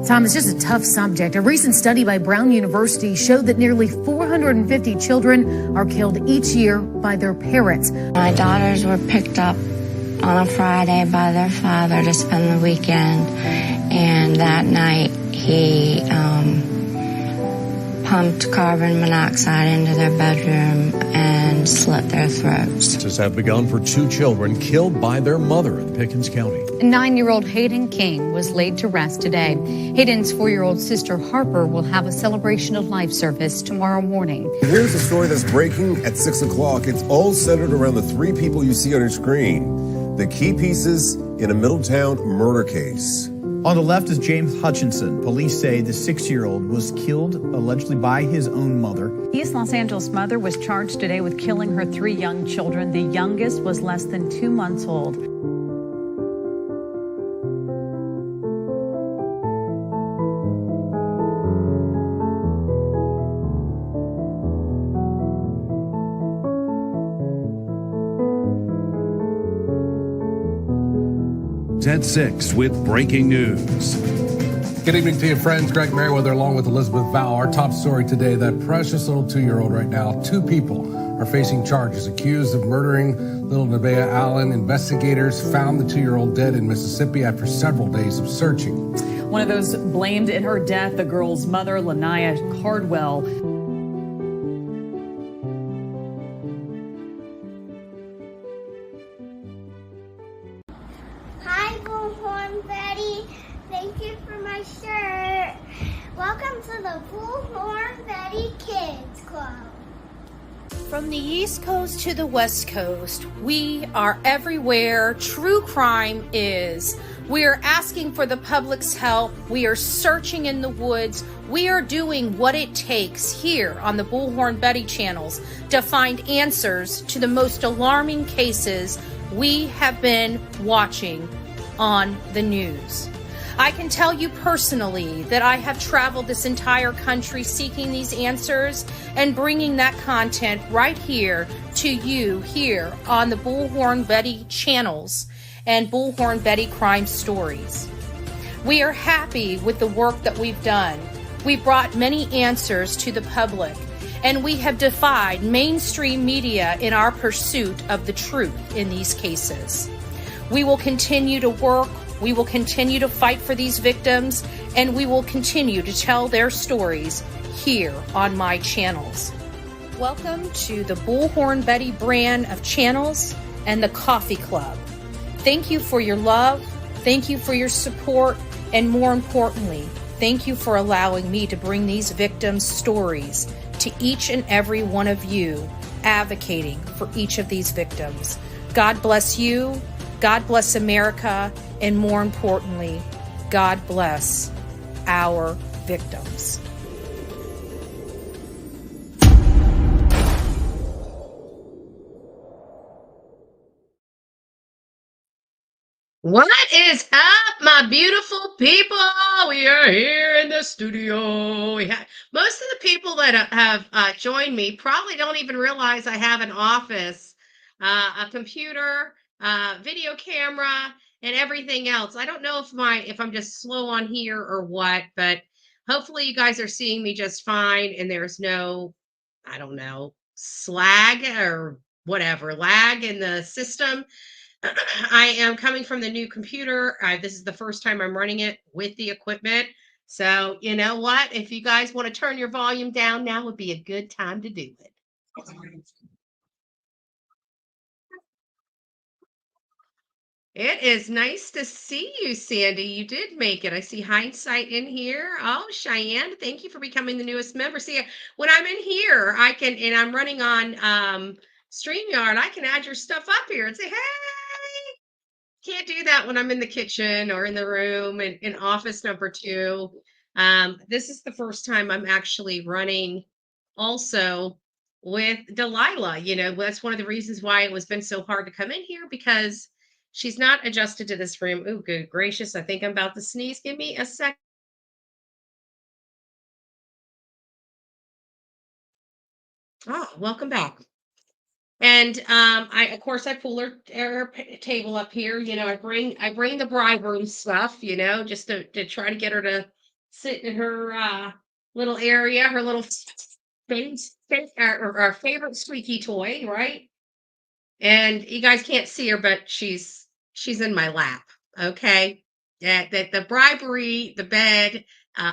Tom, it's just a tough subject. A recent study by Brown University showed that nearly 450 children are killed each year by their parents. My daughters were picked up on a Friday by their father to spend the weekend, and that night he pumped carbon monoxide into their bedroom and slit their throats. This have begun for two children killed by their mother in Hopkins County. 9-year-old Hayden King was laid to rest today. Hayden's 4-year-old sister Harper will have a celebration of life service tomorrow morning. Here's a story that's breaking at 6 o'clock. It's all centered around the three people you see on your screen. The key pieces in a Middletown murder case. On the left is James Hutchinson. Police say the 6-year-old was killed allegedly by his own mother. East Los Angeles mother was charged today with killing her 3 young children. The youngest was less than 2 months old. At 6 with breaking news. Good evening to you, friends. Greg Merriweather along with Elizabeth Vow. Our top story today, that precious little 2-year-old right now. 2 people are facing charges accused of murdering little Nevaeh Allen. Investigators found the 2-year-old dead in Mississippi after several days of searching. One of those blamed in her death, the girl's mother, Lanaya Cardwell. Hi, Bullhorn Betty. Thank you for my shirt. Welcome to the Bullhorn Betty Kids Club. From the East Coast to the West Coast, we are everywhere true crime is. We are asking for the public's help. We are searching in the woods. We are doing what it takes here on the Bullhorn Betty channels to find answers to the most alarming cases we have been watching on the news. I can tell you personally that I have traveled this entire country seeking these answers and bringing that content right here to you here on the Bullhorn Betty channels and Bullhorn Betty Crime Stories. We are happy with the work that we've done. We brought many answers to the public, and we have defied mainstream media in our pursuit of the truth in these cases. We will continue to work, we will continue to fight for these victims, and we will continue to tell their stories here on my channels. Welcome to the Bullhorn Betty brand of channels and the Coffee Club. Thank you for your love, thank you for your support, and more importantly, thank you for allowing me to bring these victims' stories to each and every one of you, advocating for each of these victims. God bless you, God bless America, and more importantly, God bless our victims. What is up, my beautiful people? We are here in the studio. Most of the people that have joined me probably don't even realize I have an office, a computer, video camera, and everything else. I don't know if I'm just slow on here or what, but hopefully you guys are seeing me just fine, and there's no, I don't know, slag or whatever, lag in the system. I am coming from the new computer. This is the first time I'm running it with the equipment. So, you know what? If you guys want to turn your volume down, now would be a good time to do it. It is nice to see you, Sandy. You did make it. I see Hindsight in here. Oh, Cheyenne, thank you for becoming the newest member. See, when I'm in here, I can, and I'm running on StreamYard, I can add your stuff up here and say, hey, can't do that when I'm in the kitchen or in the room in office number 2. This is the first time I'm actually running also with Delilah. You know, that's one of the reasons why it was been so hard to come in here, because she's not adjusted to this room. Oh, good gracious. I think I'm about to sneeze. Give me a sec. Oh, welcome back. And of course I pull her table up here. You know, I bring the bride room stuff, you know, just to try to get her to sitting in her little area, her little our favorite squeaky toy, right? And you guys can't see her, but she's in my lap. Okay. That the bribery, the bed,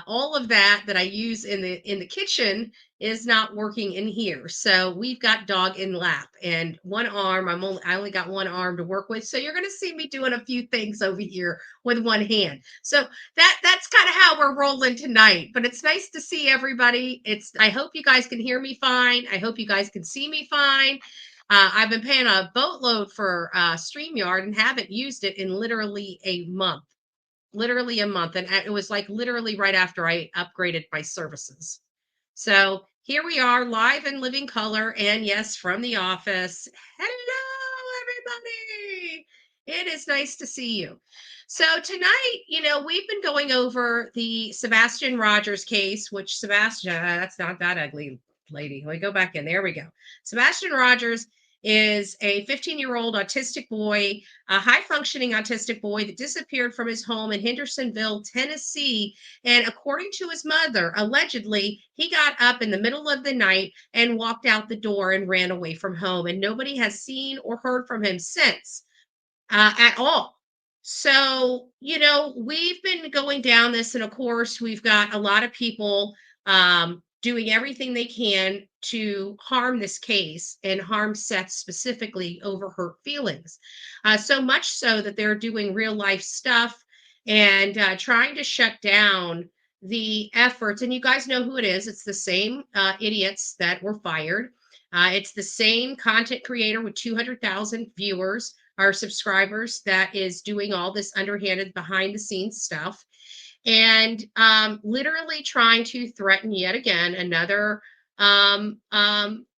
all of that I use in the kitchen is not working in here. So we've got dog in lap and one arm. I only got one arm to work with. So you're gonna see me doing a few things over here with one hand. So that's kind of how we're rolling tonight. But it's nice to see everybody. I hope you guys can hear me fine. I hope you guys can see me fine. I've been paying a boatload for StreamYard and haven't used it in literally a month. Literally a month. And it was like literally right after I upgraded my services. So here we are live in living color. And yes, from the office. Hello, everybody. It is nice to see you. So tonight, we've been going over the Sebastian Rogers case, which Sebastian, that's not that ugly lady. Let me go back in. There we go. Sebastian Rogers is a 15-year-old autistic boy, a high-functioning autistic boy that disappeared from his home in Hendersonville, Tennessee. And according to his mother, allegedly, he got up in the middle of the night and walked out the door and ran away from home. And nobody has seen or heard from him since at all. So, we've been going down this, and of course, we've got a lot of people doing everything they can to harm this case and harm Seth specifically over hurt feelings. So much so that they're doing real life stuff and trying to shut down the efforts. And you guys know who it is. It's the same idiots that were fired. It's the same content creator with 200,000 viewers or subscribers that is doing all this underhanded behind the scenes stuff and literally trying to threaten yet again another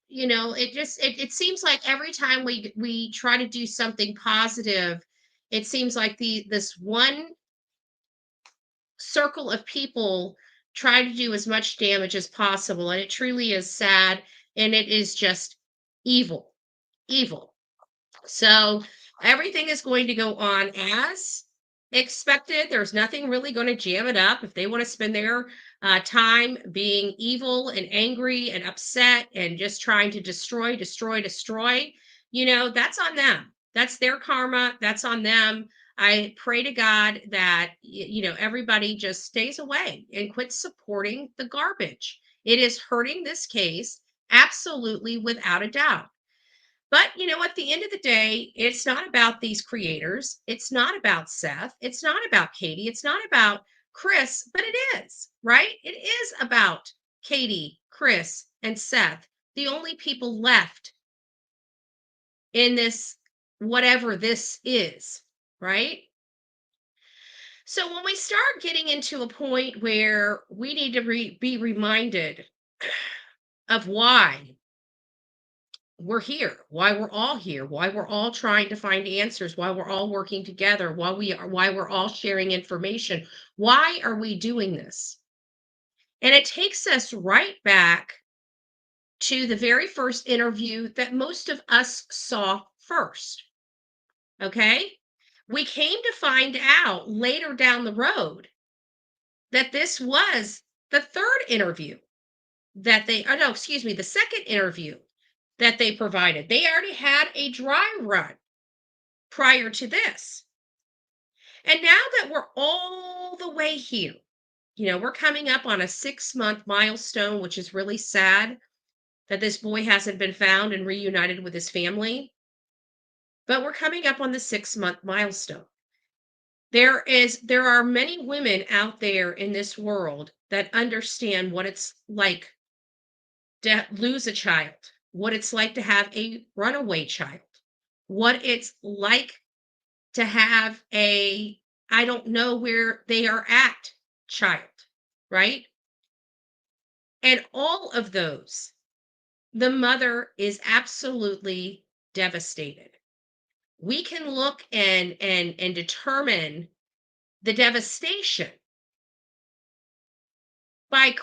it seems like every time we try to do something positive, it seems like this one circle of people try to do as much damage as possible, and it truly is sad, and it is just evil. So everything is going to go on as expected. There's nothing really going to jam it up. If they want to spend their time being evil and angry and upset and just trying to destroy, that's on them. That's their karma. That's on them. I pray to God that, everybody just stays away and quits supporting the garbage. It is hurting this case, absolutely, without a doubt. But, at the end of the day, it's not about these creators. It's not about Seth. It's not about Katie. It's not about Chris, but it is, right? It is about Katie, Chris, and Seth, the only people left in this, whatever this is, right? So when we start getting into a point where we need to be reminded of why we're here, why we're all here, why we're all trying to find answers, why we're all working together, why we're all sharing information. Why are we doing this? And it takes us right back to the very first interview that most of us saw first. Okay? We came to find out later down the road that this was the third interview the second interview that they provided. They already had a dry run prior to this. And now that we're all the way here, we're coming up on a 6-month milestone, which is really sad that this boy hasn't been found and reunited with his family. But we're coming up on the 6-month milestone. There are many women out there in this world that understand what it's like to lose a child, what it's like to have a runaway child, what it's like to have I don't know where they are at child, right? And all of those, the mother is absolutely devastated. We can look and determine the devastation by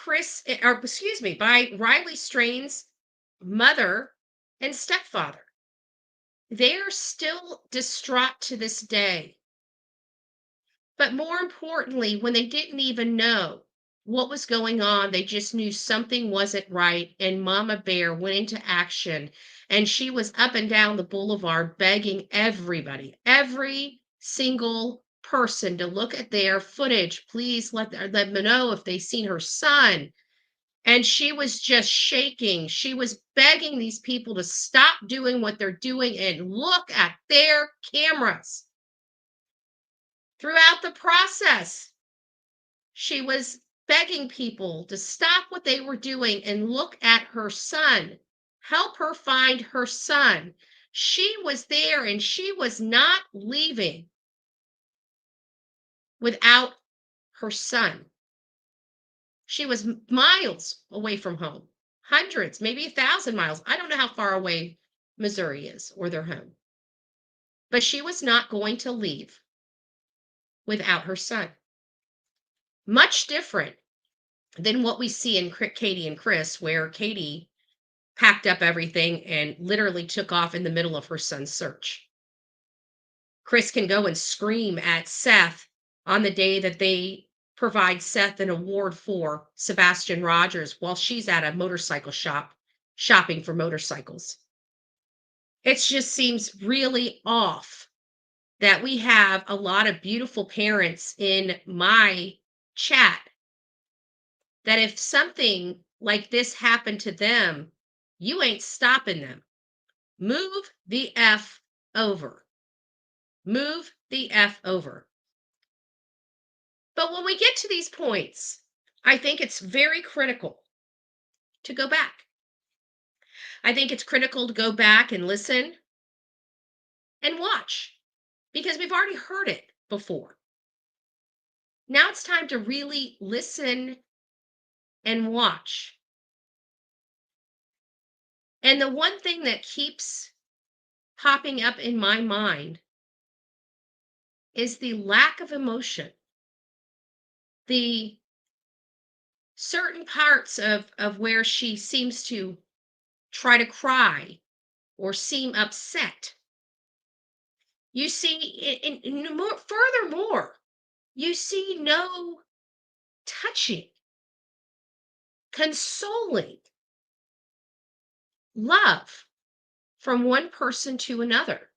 by Riley Strain's mother and stepfather. They are still distraught to this day. But more importantly, when they didn't even know what was going on. They just knew something wasn't right. And Mama Bear went into action. And she was up and down the boulevard begging everybody, every single person, to look at their footage. Please let them know if they've seen her son. And she was just shaking. She was begging these people to stop doing what they're doing and look at their cameras. Throughout the process, she was begging people to stop what they were doing and look at her son, help her find her son. She was there and she was not leaving without her son. She was miles away from home, hundreds, maybe 1,000 miles. I don't know how far away Missouri is or their home. But she was not going to leave without her son. Much different than what we see in Katie and Chris, where Katie packed up everything and literally took off in the middle of her son's search. Chris can go and scream at Seth on the day that they provide Seth an award for Sebastian Rogers while she's at a motorcycle shop shopping for motorcycles. It just seems really off that we have a lot of beautiful parents in my chat that if something like this happened to them, you ain't stopping them. Move the F over. Move the F over. But when we get to these points, I think it's very critical to go back. I think it's critical to go back and listen and watch, because we've already heard it before. Now it's time to really listen and watch. And the one thing that keeps popping up in my mind is the lack of emotion. The certain parts of where she seems to try to cry or seem upset. You see, furthermore, you see no touching, consoling love from one person to another.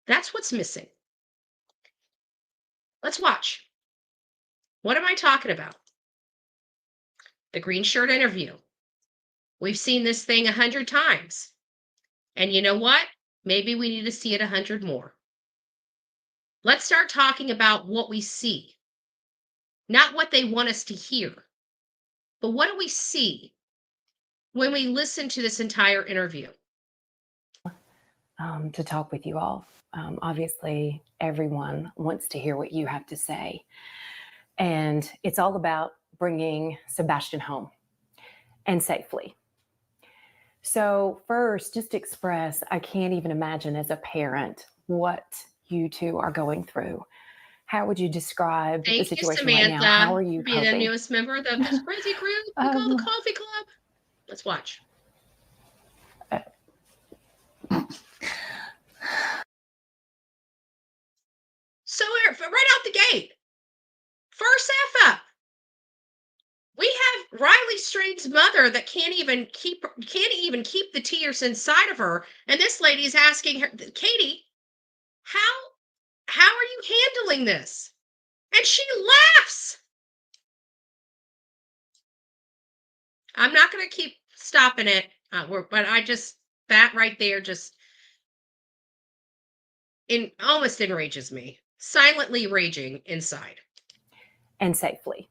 That's what's missing. Let's watch. What am I talking about? The green shirt interview. We've seen this thing 100 times. And you know what? Maybe we need to see it 100 more. Let's start talking about what we see. Not what they want us to hear, but what do we see when we listen to this entire interview? To talk with you all. Obviously, everyone wants to hear what you have to say. And it's all about bringing Sebastian home and safely. So first, just express, I can't even imagine as a parent what you two are going through. How would you describe the situation right now? How are you coping? Be the newest member of this crazy group we call the Coffee Club. Let's watch. So right out the gate, first F up. We have Riley Strain's mother that can't even keep the tears inside of her, and this lady is asking her, Katie, how are you handling this? And she laughs. I'm not going to keep stopping it, but that right there just almost enrages me. Silently raging inside. And safely.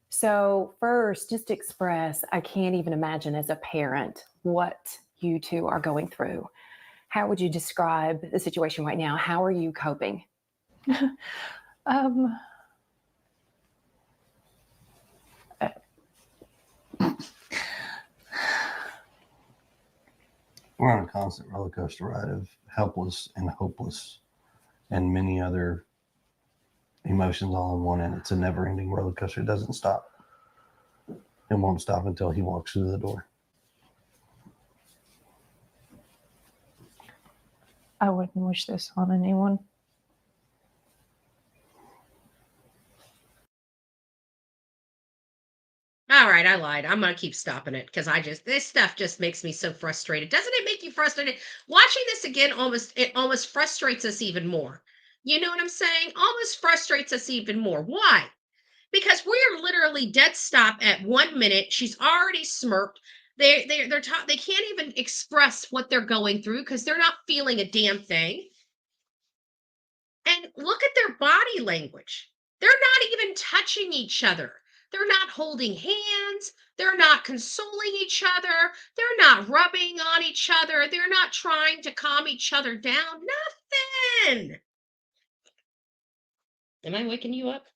So first, just express, I can't even imagine as a parent what you two are going through. How would you describe the situation right now? How are you coping? We're on a constant roller coaster ride of helpless and hopeless and many other emotions all in one, and it's a never-ending roller coaster. It doesn't stop. It won't stop until he walks through the door. I wouldn't wish this on anyone. All right, I lied. I'm going to keep stopping it because this stuff just makes me so frustrated. Doesn't it make you frustrated? Watching this again it almost frustrates us even more. You know what I'm saying? Almost frustrates us even more. Why? Because we're literally dead stop at 1 minute. She's already smirked. They can't even express what they're going through because they're not feeling a damn thing. And look at their body language. They're not even touching each other. They're not holding hands. They're not consoling each other. They're not rubbing on each other. They're not trying to calm each other down. Nothing. Am I waking you up?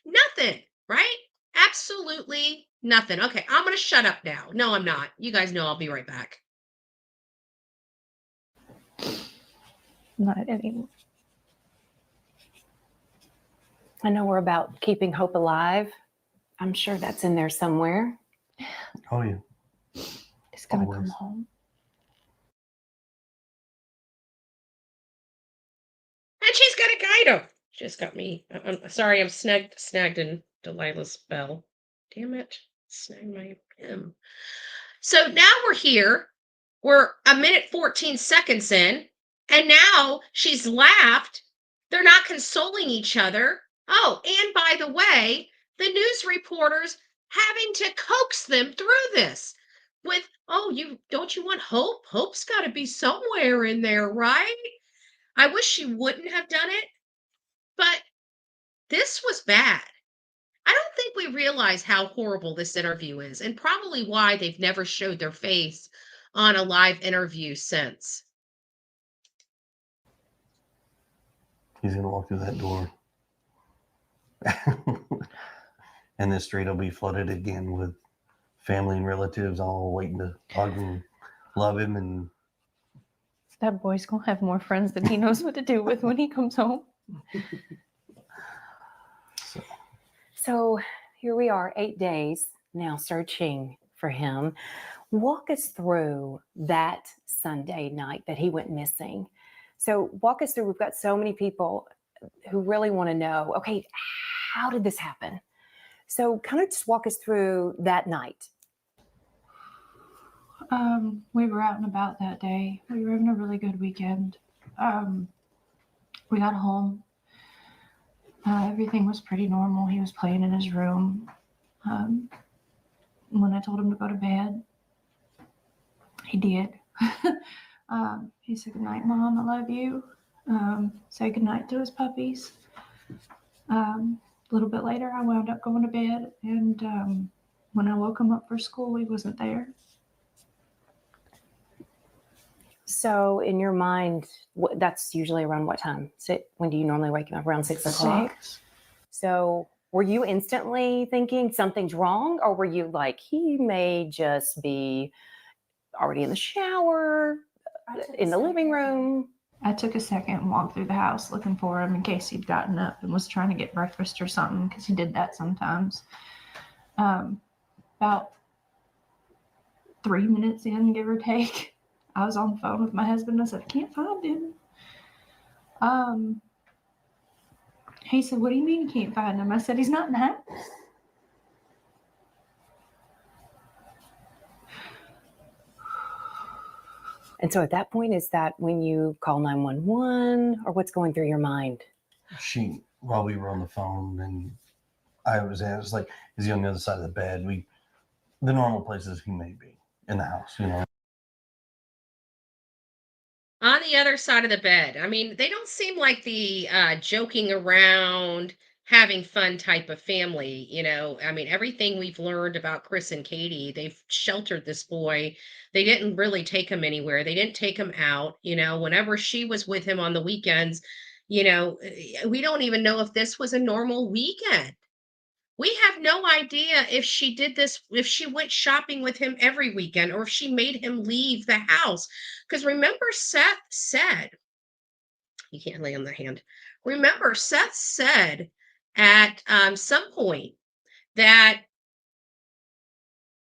Nothing, right? Absolutely nothing. Okay, I'm going to shut up now. No, I'm not. You guys know I'll be right back. Not anymore. I know we're about keeping hope alive. I'm sure that's in there somewhere. Oh, yeah. It's going to come home. And she's got to guide him. She's got me. I'm sorry, I'm snagged in Delilah's bell. Damn it. Snag my him. So now we're here. We're a minute 14 seconds in. And now she's laughed. They're not consoling each other. Oh, and by the way, the news reporters having to coax them through this with, oh, don't you want hope? Hope's got to be somewhere in there, right? I wish she wouldn't have done it, but this was bad. I don't think we realize how horrible this interview is and probably why they've never showed their face on a live interview since. He's going to walk through that door. And the street will be flooded again with family and relatives all waiting to hug and love him. And that boy's going to have more friends than he knows what to do with when he comes home. So here we are, 8 days now searching for him. Walk us through that Sunday night that he went missing. So walk us through, we've got so many people who really want to know, okay, how did this happen? So kind of just walk us through that night. We were out and about that day. We were having a really good weekend. We got home. Everything was pretty normal. He was playing in his room. When I told him to go to bed, he did. He said, "Good night, Mom. I love you." Said goodnight to his puppies. A little bit later, I wound up going to bed, and when I woke him up for school, he wasn't there. So in your mind, that's usually around what time? When do you normally wake up? Around 6 o'clock? 6. So were you instantly thinking something's wrong, or were you like, he may just be already in the shower, in the living room? I took a second and walked through the house looking for him in case he'd gotten up and was trying to get breakfast or something, because he did that sometimes. About 3 minutes in, give or take, I was on the phone with my husband. I said, "I can't find him." He said, "What do you mean you can't find him?" I said, "He's not in the house." And so at that point, is that when you call 911, or what's going through your mind? While we were on the phone, and I was like, is he on the other side of the bed? The normal places he may be in the house, On the other side of the bed. I mean, they don't seem like the joking around, having fun type of family. I mean, everything we've learned about Chris and Katie, they've sheltered this boy. They didn't really take him anywhere. They didn't take him out. Whenever she was with him on the weekends, we don't even know if this was a normal weekend. We have no idea if she did this, if she went shopping with him every weekend, or if she made him leave the house. Because remember, Seth said, you can't lay on the hand. Remember, Seth said at some point that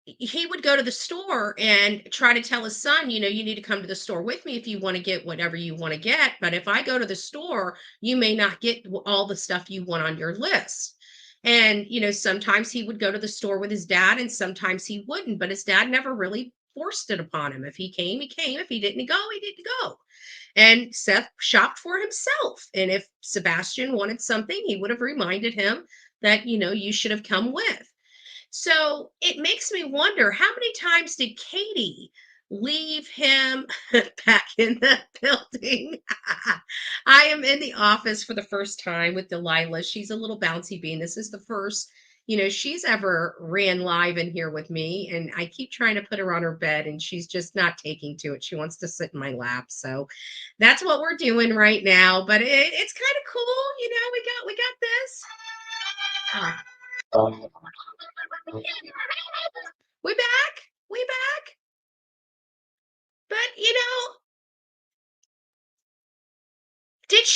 he would go to the store and try to tell his son, you need to come to the store with me if you want to get whatever you want to get. But if I go to the store, you may not get all the stuff you want on your list. And, sometimes he would go to the store with his dad and sometimes he wouldn't, but his dad never really forced it upon him. If he came, he came. If he didn't go, he didn't go. And Seth shopped for himself. And if Sebastian wanted something, he would have reminded him that, you should have come with. So it makes me wonder, how many times did Katie leave him back in the building? I am in the office for the first time with Delilah. She's a little bouncy bean. This is the first, she's ever ran live in here with me. And I keep trying to put her on her bed and she's just not taking to it. She wants to sit in my lap. So that's what we're doing right now. But it's kind of cool. We got this. We back. We back. But did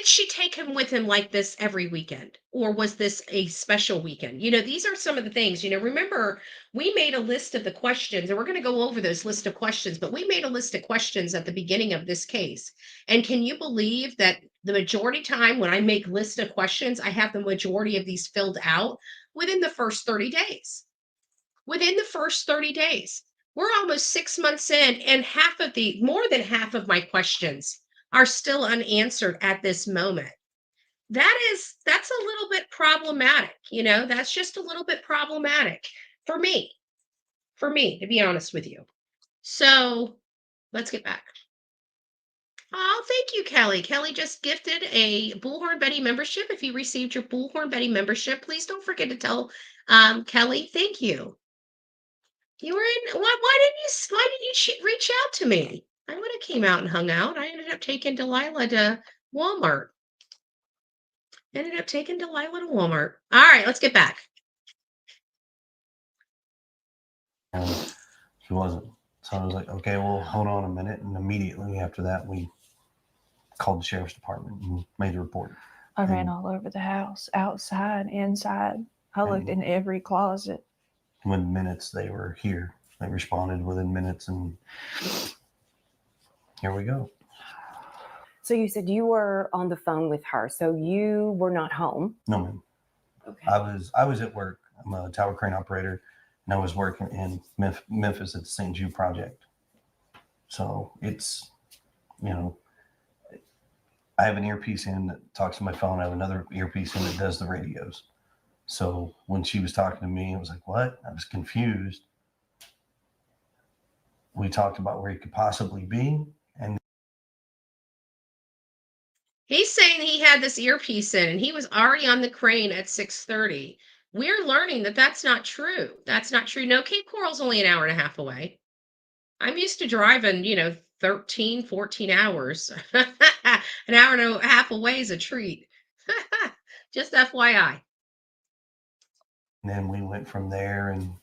she take him with him like this every weekend, or was this a special weekend? These are some of the things. Remember, we made a list of the questions, and we're going to go over those list of questions, but we made a list of questions at the beginning of this case. And can you believe that the majority time when I make list of questions, I have the majority of these filled out within the first 30 days? Within the first 30 days. We're almost 6 months in, and more than half of my questions are still unanswered at this moment. That's a little bit problematic. That's just a little bit problematic for me, to be honest with you. So let's get back. Oh, thank you, Kelly. Kelly just gifted a Bullhorn Betty membership. If you received your Bullhorn Betty membership, please don't forget to tell Kelly, thank you. You were in. Why didn't you reach out to me? I would have came out and hung out. I ended up taking Delilah to Walmart. All right, let's get back. And she wasn't. So I was like, okay, well, hold on a minute. And immediately after that, we called the sheriff's department and made a report. I ran all over the house, outside, inside. I looked in every closet. Within minutes, they were here. They responded within minutes, and here we go. So you said you were on the phone with her, so you were not home? No, ma'am. Okay. I was at work. I'm a tower crane operator, and I was working in Memphis at the St. Jude project. So it's, I have an earpiece in that talks to my phone. I have another earpiece in that does the radios. So when she was talking to me, I was like, what? I was confused. We talked about where he could possibly be. And he's saying he had this earpiece in and he was already on the crane at 6:30. We're learning that that's not true. That's not true. No, Cape Coral's only an hour and a half away. I'm used to driving, 13, 14 hours. An hour and a half away is a treat. Just FYI. And then we went from there and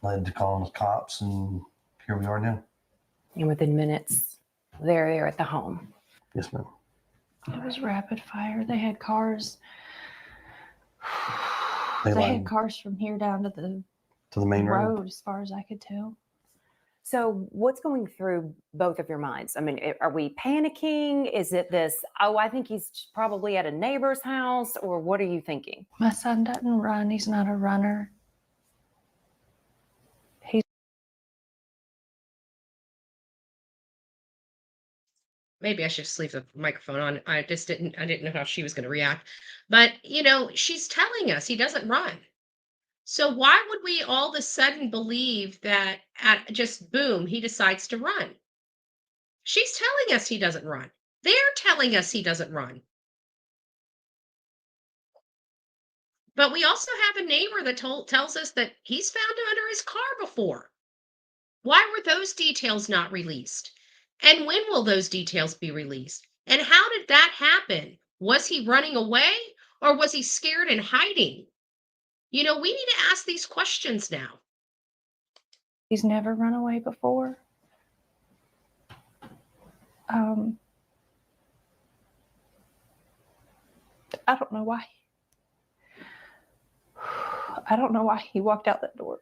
led to calling the cops, and here we are now. And within minutes, they're there at the home. Yes, ma'am. It was rapid fire. They had cars. They had cars from here down to the main road, as far as I could tell. So what's going through both of your minds? I mean, are we panicking? Is it this, I think he's probably at a neighbor's house, or what are you thinking? My son doesn't run. He's not a runner. Maybe I should just leave the microphone on. I didn't know how she was going to react. But, she's telling us he doesn't run. So why would we all of a sudden believe that at just boom, he decides to run? She's telling us he doesn't run. They're telling us he doesn't run. But we also have a neighbor that tells us that he's found him under his car before. Why were those details not released? And when will those details be released? And how did that happen? Was he running away, or was he scared and hiding? We need to ask these questions now. He's never run away before. I don't know why. I don't know why he walked out that door.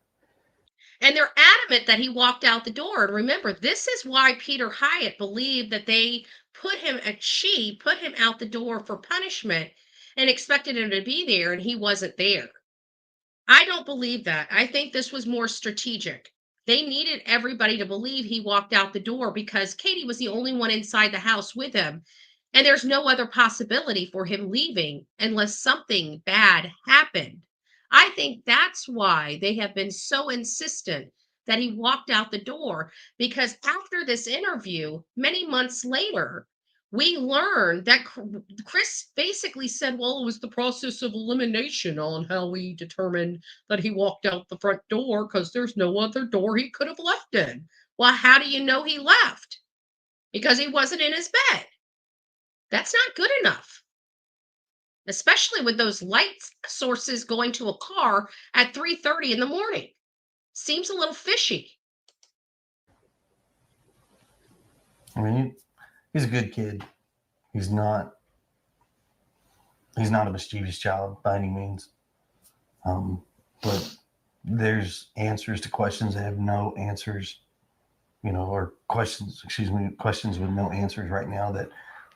And they're adamant that he walked out the door. And remember, this is why Peter Hyatt believed that they put him out the door for punishment. and expected him to be there, and he wasn't there. I don't believe that. I think this was more strategic. They needed everybody to believe he walked out the door because Katie was the only one inside the house with him. And there's no other possibility for him leaving unless something bad happened. I think that's why they have been so insistent that he walked out the door, because after this interview, many months later, we learned that Chris basically said, well, it was the process of elimination on how we determined that he walked out the front door because there's no other door he could have left in. Well, how do you know he left? Because he wasn't in his bed. That's not good enough, especially with those light sources going to a car at 3:30 in the morning. Seems a little fishy. I mean, he's a good kid. He's not a mischievous child by any means. But there's answers to questions that have no answers, or questions with no answers right now that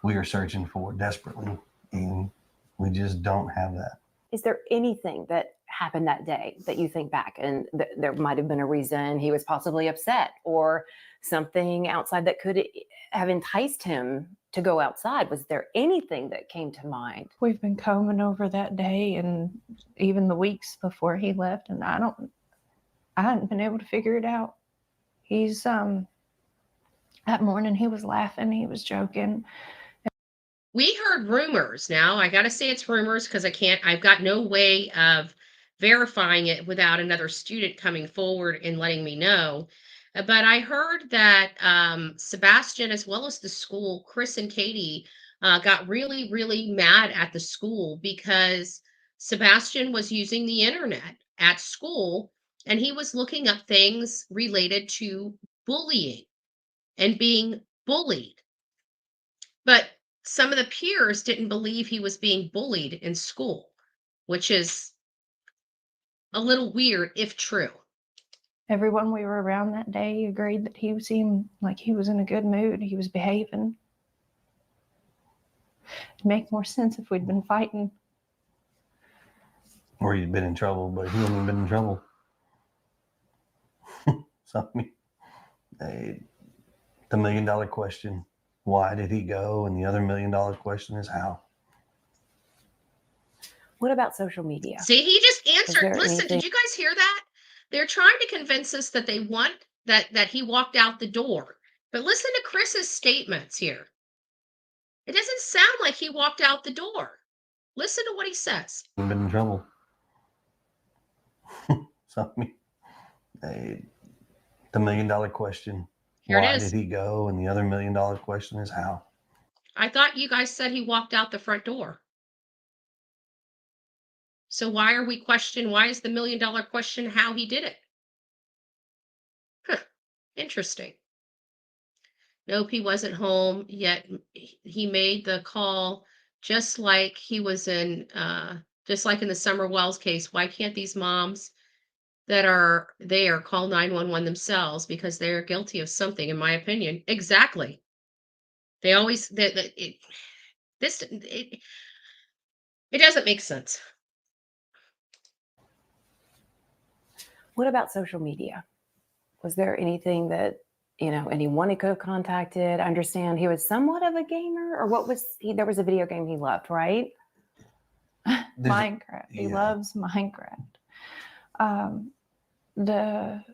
we are searching for desperately, and we just don't have that. Is there anything that happened that day that you think back and there might have been a reason he was possibly upset, or something outside that could have enticed him to go outside? Was there anything that came to mind? We've been combing over that day and even the weeks before he left, and I hadn't been able to figure it out. He's that morning he was laughing, he was joking. We heard rumors. Now I got to say it's rumors because I've got no way of verifying it without another student coming forward and letting me know. But I heard that Sebastian, as well as the school, Chris and Katie, got really, really mad at the school because Sebastian was using the internet at school and he was looking up things related to bullying and being bullied. But some of the peers didn't believe he was being bullied in school, which is a little weird if true. Everyone we were around that day agreed that he seemed like he was in a good mood. He was behaving. It'd make more sense if we'd been fighting. Or he'd been in trouble, but he hadn't been in trouble. So, I mean, the $1 million question, why did he go? And the other $1 million question is how. What about social media? See, he just answered. Listen, did you guys hear that? They're trying to convince us that they want that he walked out the door. But listen to Chris's statements here. It doesn't sound like he walked out the door. Listen to what he says. He'd been in trouble. So, I mean, the $1 million question, why did he go? And the other $1 million question is how. I thought you guys said he walked out the front door. So why are we questioning? Why is the $1 million question how he did it? Huh. Interesting. Nope, he wasn't home yet. He made the call just like he was in, just like in the Summer Wells case. Why can't these moms that are there call 911 themselves because they're guilty of something, in my opinion? Exactly. They always, it doesn't make sense. What about social media? Was there anything that, anyone he could have contacted? I understand he was somewhat of a gamer, or what was he? There was a video game he loved, right? Minecraft. He loves Minecraft. The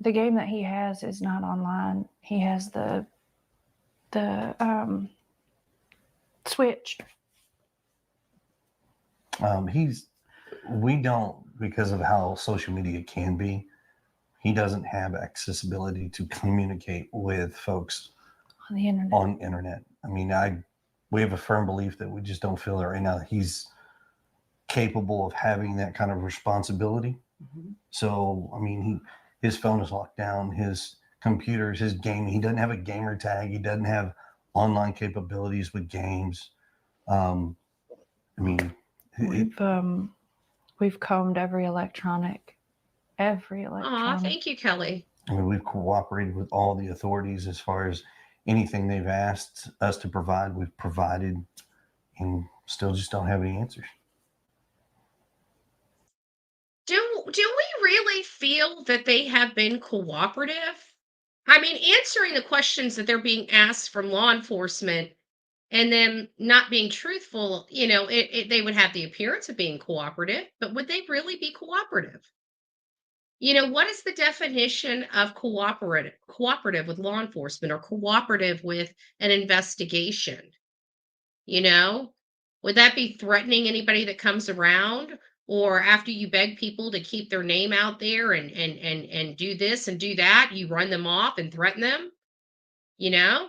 game that he has is not online. He has the Switch. We don't, because of how social media can be, he doesn't have accessibility to communicate with folks on the internet. I mean, we have a firm belief that we just don't feel that right now he's capable of having that kind of responsibility. Mm-hmm. So, I mean, his phone is locked down, his computers, his gaming. He doesn't have a gamer tag. He doesn't have online capabilities with games. I mean, we've combed every electronic. Aw, thank you, Kelly. I mean, we've cooperated with all the authorities as far as anything they've asked us to provide, we've provided. And still just don't have any answers. Do we really feel that they have been cooperative? I mean, answering the questions that they're being asked from law enforcement and them not being truthful, they would have the appearance of being cooperative, but would they really be cooperative? What is the definition of cooperative with law enforcement or cooperative with an investigation? Would that be threatening anybody that comes around? Or after you beg people to keep their name out there and do this and do that, you run them off and threaten them? You know?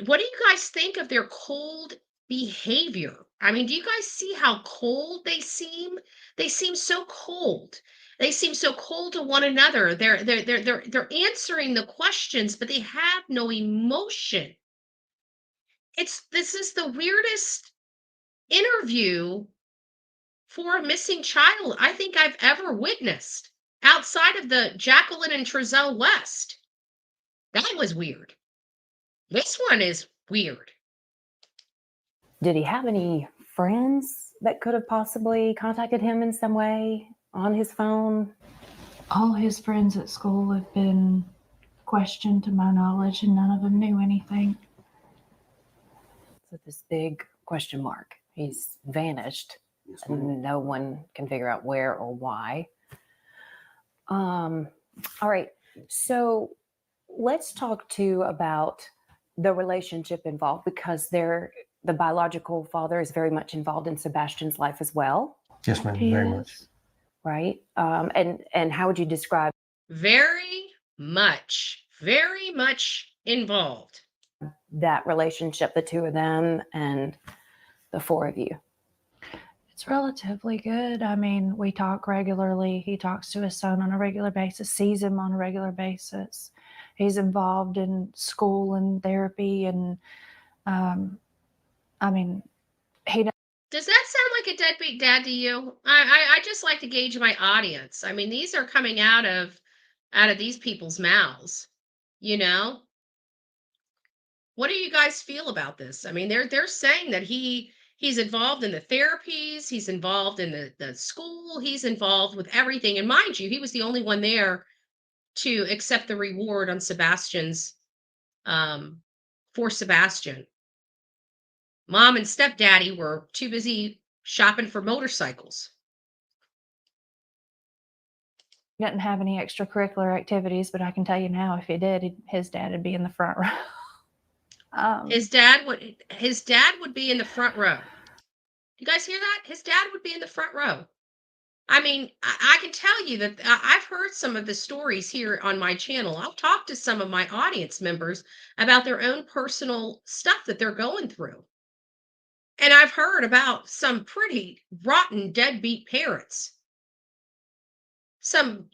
What do you guys think of their cold behavior? I mean, do you guys see how cold they seem? They seem so cold. They seem so cold to one another. They're answering the questions, but they have no emotion. This is the weirdest interview for a missing child I think I've ever witnessed outside of the Jacqueline and Trezell West. That was weird. This one is weird. Did he have any friends that could have possibly contacted him in some way on his phone? All his friends at school have been questioned to my knowledge, and none of them knew anything. So this big question mark. He's vanished. And no one can figure out where or why. All right. So let's talk too about the relationship involved, because the biological father is very much involved in Sebastian's life as well. Yes, ma'am. Very much. Right. And how would you describe? Very much involved. That relationship, the two of them and the four of you. It's relatively good. I mean, we talk regularly. He talks to his son on a regular basis, sees him on a regular basis. He's involved in school and therapy. And I mean, does that sound like a deadbeat dad to you? I just like to gauge my audience. I mean, these are coming out of these people's mouths, What do you guys feel about this? I mean, they're saying that he's involved in the therapies, he's involved in the school, he's involved with everything. And mind you, he was the only one there to accept the reward on Sebastian's for Sebastian. Mom and stepdaddy were too busy shopping for motorcycles. He didn't have any extracurricular activities, but I can tell you now, if he did, his dad would be in the front row. His dad would be in the front row. You guys hear that? His dad would be in the front row. I mean, I can tell you that I've heard some of the stories here on my channel. I'll talk to some of my audience members about their own personal stuff that they're going through. And I've heard about some pretty rotten deadbeat parents. Some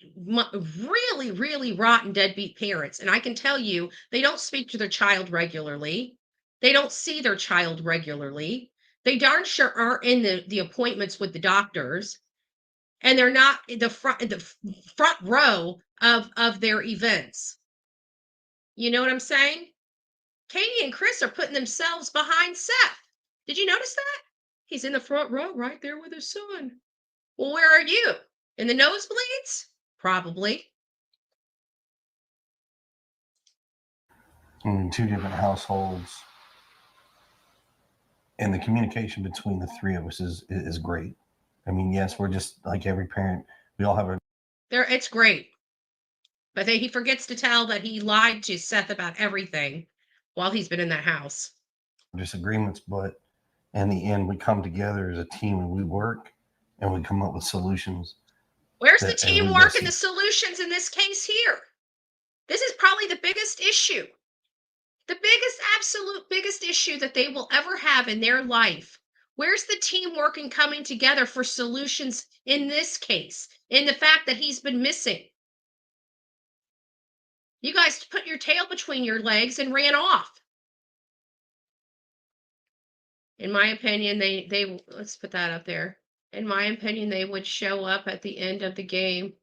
really, really rotten deadbeat parents. And I can tell you, they don't speak to their child regularly. They don't see their child regularly. They darn sure aren't in the appointments with the doctors. And they're not in the front row of their events. You know what I'm saying? Katie and Chris are putting themselves behind Seth. Did you notice that? He's in the front row right there with his son. Well, where are you? In the nosebleeds? Probably. In two different households. And the communication between the three of us is great. I mean, yes, we're just like every parent. We all have it's great. But he forgets to tell that he lied to Seth about everything while he's been in that house. Disagreements, but in the end, we come together as a team and we work and we come up with solutions. Where's the teamwork and the solutions in this case here? This is probably the biggest issue. The absolute biggest issue that they will ever have in their life. Where's the teamwork and coming together for solutions in this case? In the fact that he's been missing. You guys put your tail between your legs and ran off. In my opinion, they let's put that up there. In my opinion, they would show up at the end of the game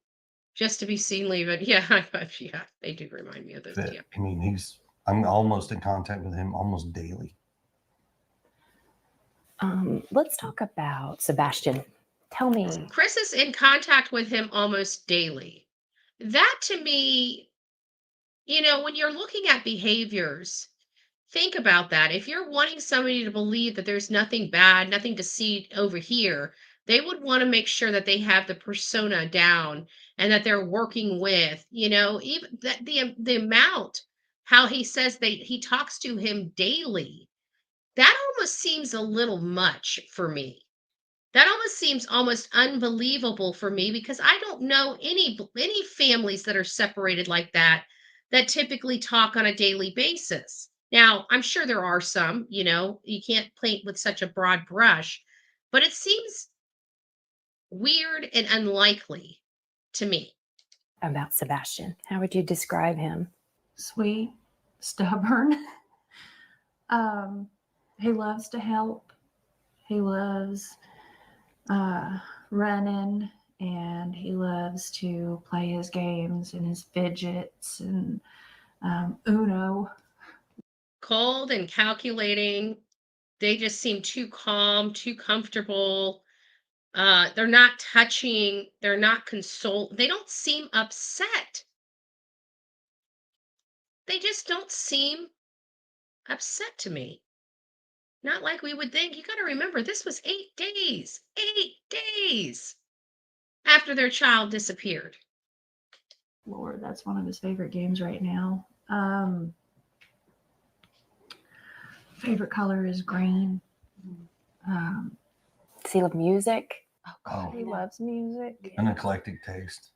just to be seen leaving. Yeah, yeah, they do remind me of those. Yeah. I mean, I'm almost in contact with him almost daily. Let's talk about Sebastian. Tell me. Chris is in contact with him almost daily. That to me, when you're looking at behaviors, think about that. If you're wanting somebody to believe that there's nothing bad, nothing to see over here, they would want to make sure that they have the persona down and that they're working with, even that the amount, how he says he talks to him daily. That almost seems a little much for me. That almost seems almost unbelievable for me because I don't know any families that are separated like that typically talk on a daily basis. Now, I'm sure there are some, you can't paint with such a broad brush, but it seems weird and unlikely to me. About Sebastian, how would you describe him? Sweet, stubborn. He loves to help. He loves running, and he loves to play his games and his fidgets and Uno. Cold and calculating. They just seem too calm, too comfortable. They're not touching. They're not they don't seem upset. They just don't seem upset to me. Not like we would think. You got to remember, this was 8 days. 8 days after their child disappeared. Lord, that's one of his favorite games right now. Favorite color is green. Does he love music? Oh, He loves music. an eclectic taste.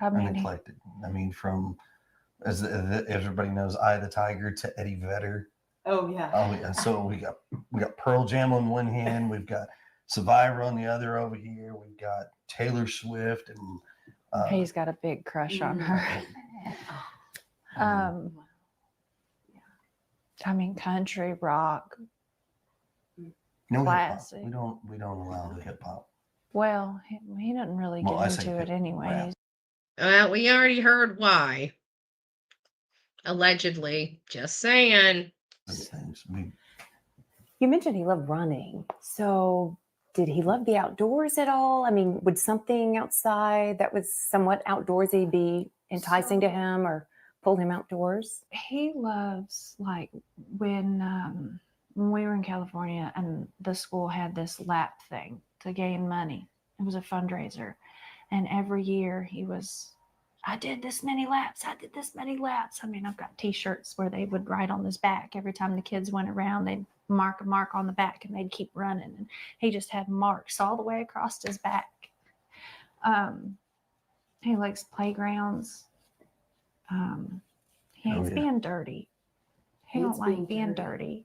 I An mean, eclectic. I mean, from as everybody knows, Eye of the Tiger to Eddie Vedder. Oh yeah. Oh yeah. So we got Pearl Jam on one hand, we've got Survivor on the other over here, we've got Taylor Swift, and he's got a big crush on her. I mean, country, rock, no classic. hip-hop. We don't allow the hip hop. Well, he doesn't really Well, I get say into it rap. anyways. Well, we already heard why. Allegedly. Just saying. Things. You mentioned he loved running. So did he love the outdoors at all? I mean, would something outside that was somewhat outdoorsy be enticing to him or pull him outdoors? He loves, like, when we were in California and the school had this lap thing to gain money. It was a fundraiser. And every year he was, I did this many laps. I did this many laps. I mean, I've got t-shirts where they would write on his back. Every time the kids went around, they'd mark a mark on the back and they'd keep running. And he just had marks all the way across his back. He likes playgrounds. He hates being dirty. He don't like being dirty.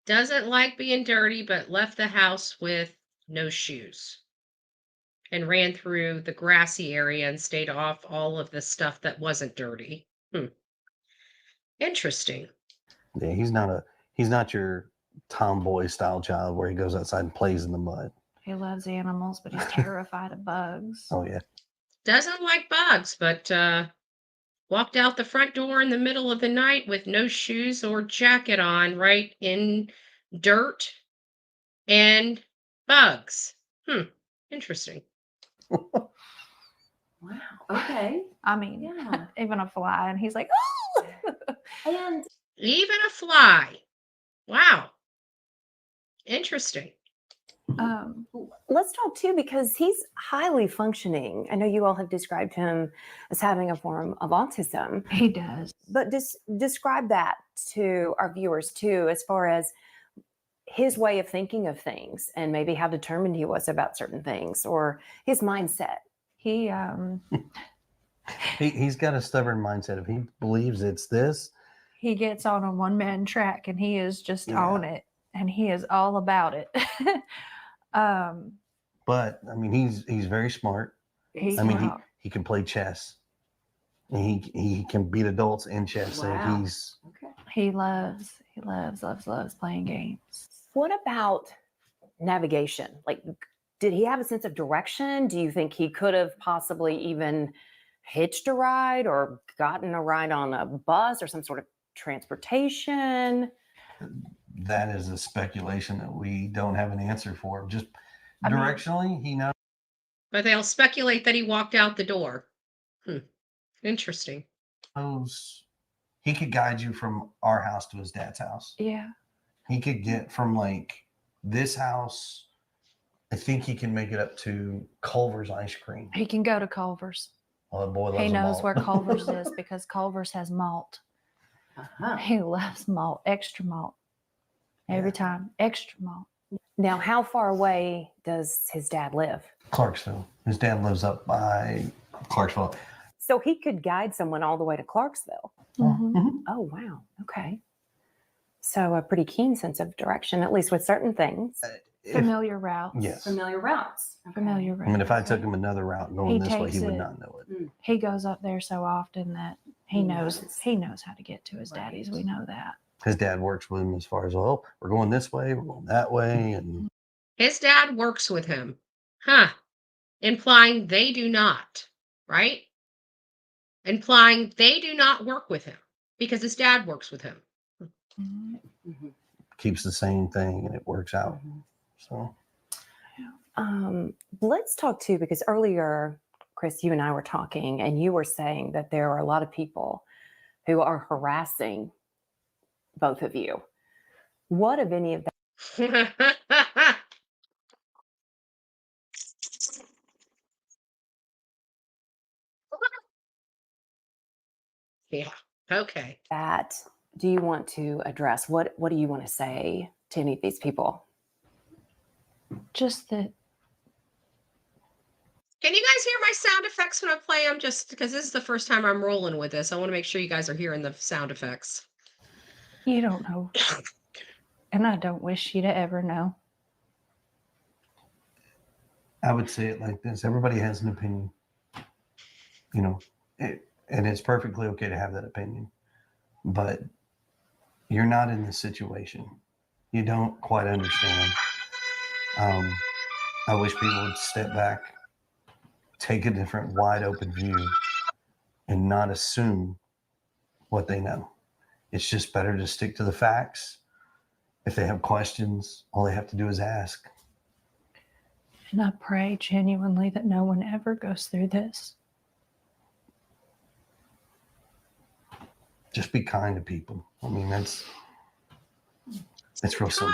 Doesn't like being dirty, but left the house with no shoes and ran through the grassy area and stayed off all of the stuff that wasn't dirty. Interesting. Yeah, he's not your tomboy style child where he goes outside and plays in the mud. He loves animals, but he's terrified of bugs. Oh yeah. Doesn't like bugs, but walked out the front door in the middle of the night with no shoes or jacket on, right in dirt and bugs. Interesting. Wow. Okay. I mean, Yeah. even a fly, and he's like, oh! And Even a fly. Wow. Interesting. Let's talk too, because he's highly functioning. I know you all have described him as having a form of autism. He does. But describe that to our viewers too, as far as his way of thinking of things and maybe how determined he was about certain things or his mindset. He He's got a stubborn mindset. If he believes it's this, he gets on a one-man track and he is just on it, and he is all about it. but I mean, he's very smart. He can play chess. He can beat adults in chess. Wow. So he loves playing games. What about navigation? Like, did he have a sense of direction? Do you think he could have possibly even hitched a ride or gotten a ride on a bus or some sort of transportation? that is a speculation that we don't have an answer for. Just I mean- directionally, he knows. But they'll speculate that he walked out the door. Interesting. He could guide you from our house to his dad's house. Yeah. He could get from like this house. I think he can make it up to Culver's ice cream. He can go to Culver's. Oh, that boy loves He a knows malt. where Culver's is because Culver's has malt. He loves malt, extra malt. Every time, extra malt. Now, how far away does his dad live? Clarksville. His dad lives up by Clarksville. So he could guide someone all the way to Clarksville. Mhm. Oh, wow. Okay. So a pretty keen sense of direction, at least with certain things. Familiar routes. Yes. Familiar routes. Familiar I routes. mean, if I took him another route going He this way, he takes would it. not know it. He goes up there so often that he knows how to get to his daddy's. We know that. His dad works with him as far as, well, we're going this way, we're going that way. And His dad works with him. Implying they do not, right? Implying they do not work with him because his dad works with him. keeps the same thing and it works out. So Let's talk too, because earlier, Chris, you and I were talking and you were saying that there are a lot of people who are harassing both of you. What, if any, of that? Yeah. Okay. That do you want to address? What do you want to say to any of these people? Just that. Can you guys hear my sound effects when I play them? Just because this is the first time I'm rolling with this. I want to make sure you guys are hearing the sound effects. You don't know. And I don't wish you to ever know. I would say it like this. Everybody has an opinion, you know, and it's perfectly okay to have that opinion, but you're not in this situation. You don't quite understand. I wish people would step back, take a different wide open view and not assume what they know. It's just better to stick to the facts. If they have questions, all they have to do is ask. And I pray genuinely that no one ever goes through this. Just be kind to people. I mean, that's real simple.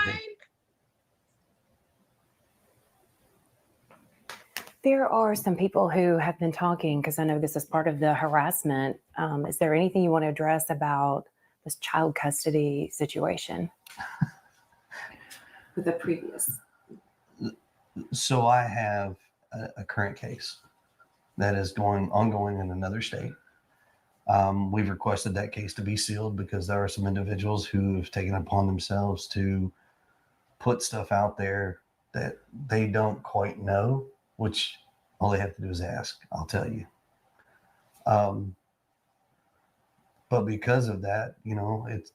There are some people who have been talking, because I know this is part of the harassment. Is there anything you want to address about this child custody situation? With the previous. So I have a current case that is ongoing in another state. We've requested that case to be sealed because there are some individuals who have taken upon themselves to put stuff out there that they don't quite know, which all they have to do is ask, I'll tell you. But because of that, you know, it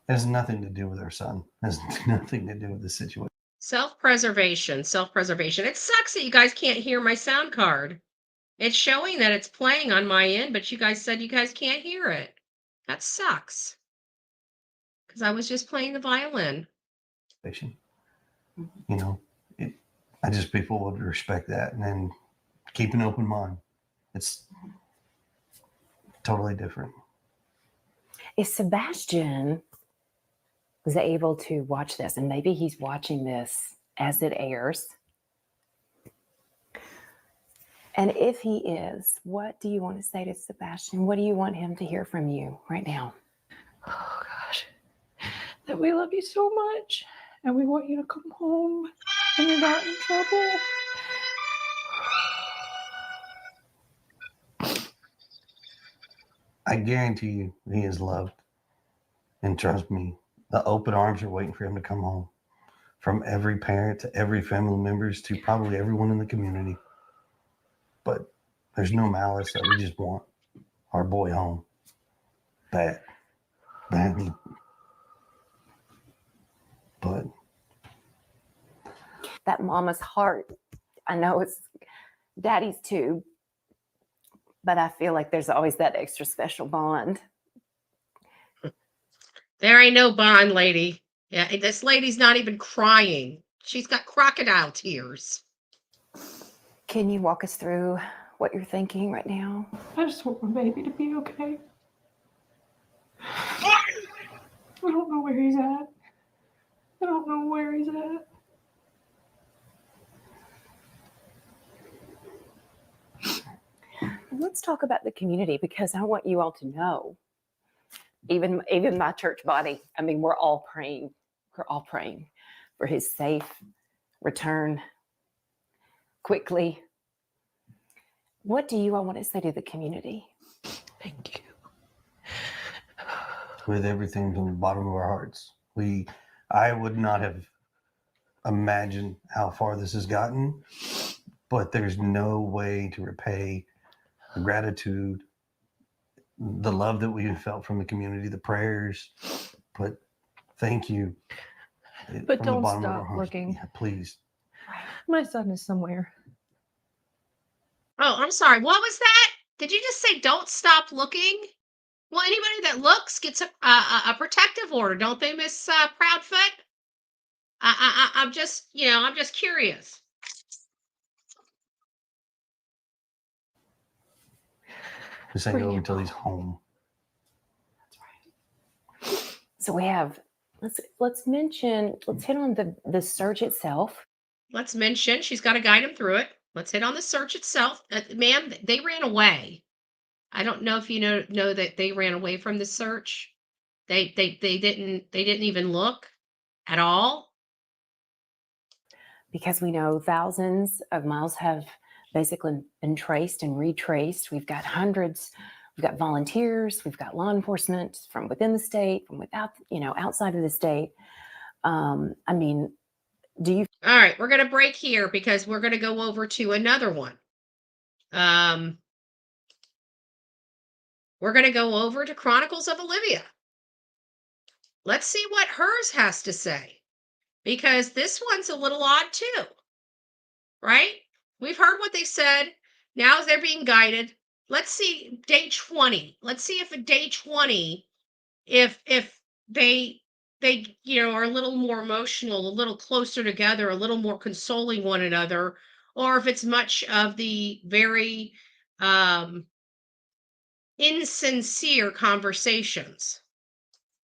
has nothing to do with our son. It has nothing to do with the situation. Self-preservation. It sucks that you guys can't hear my sound card. It's showing that it's playing on my end, but you guys said you guys can't hear it. That sucks. Because I was just playing the violin. You know, I just, people would respect that and then keep an open mind. It's totally different. If Sebastian was able to watch this, and maybe he's watching this as it airs, and if he is, what do you want to say to Sebastian? What do you want him to hear from you right now? Oh, gosh. That we love you so much and we want you to come home and you're not in trouble. I guarantee you he is loved. And trust me, the open arms are waiting for him to come home. From every parent to every family members to probably everyone in the community. But there's no malice that we just want our boy home. Badly. But that mama's heart, I know it's daddy's too, but I feel like there's always that extra special bond. There ain't no bond, lady. Yeah, this lady's not even crying. She's got crocodile tears. Can you walk us through what you're thinking right now? I just want my baby to be okay. I don't know where he's at. I don't know where he's at. Let's talk about the community, because I want you all to know, even my church body, I mean, we're all praying for his safe return quickly. What do you all want to say to the community? Thank you. With everything from the bottom of our hearts. I would not have imagined how far this has gotten, but there's no way to repay the gratitude, the love that we've felt from the community, the prayers. But thank you. But From the don't bottom of our stop hearts. looking. Yeah, please. My son is somewhere. Oh, I'm sorry. What was that? Did you just say don't stop looking? Well, anybody that looks gets a protective order, don't they, Miss Proudfoot? I'm just, I'm just curious. This ain't over until he's home. So we have, let's hit on the search itself. Let's mention she's got to guide him through it. Let's hit on the search itself. Ma'am, they ran away. I don't know if you know that they ran away from the search. They didn't even look at all. Because we know thousands of miles have basically been traced and retraced. We've got hundreds, we've got volunteers, we've got law enforcement from within the state, from outside of the state. I mean, all right, we're going to break here because we're going to go over to another one. We're going to go over to Chronicles of Olivia. Let's see what hers has to say, because this one's a little odd too, right? We've heard what they said. Now they're being guided. Let's see day 20. Let's see if at day 20, if they are a little more emotional, a little closer together, a little more consoling one another, or if it's much of the very insincere conversations.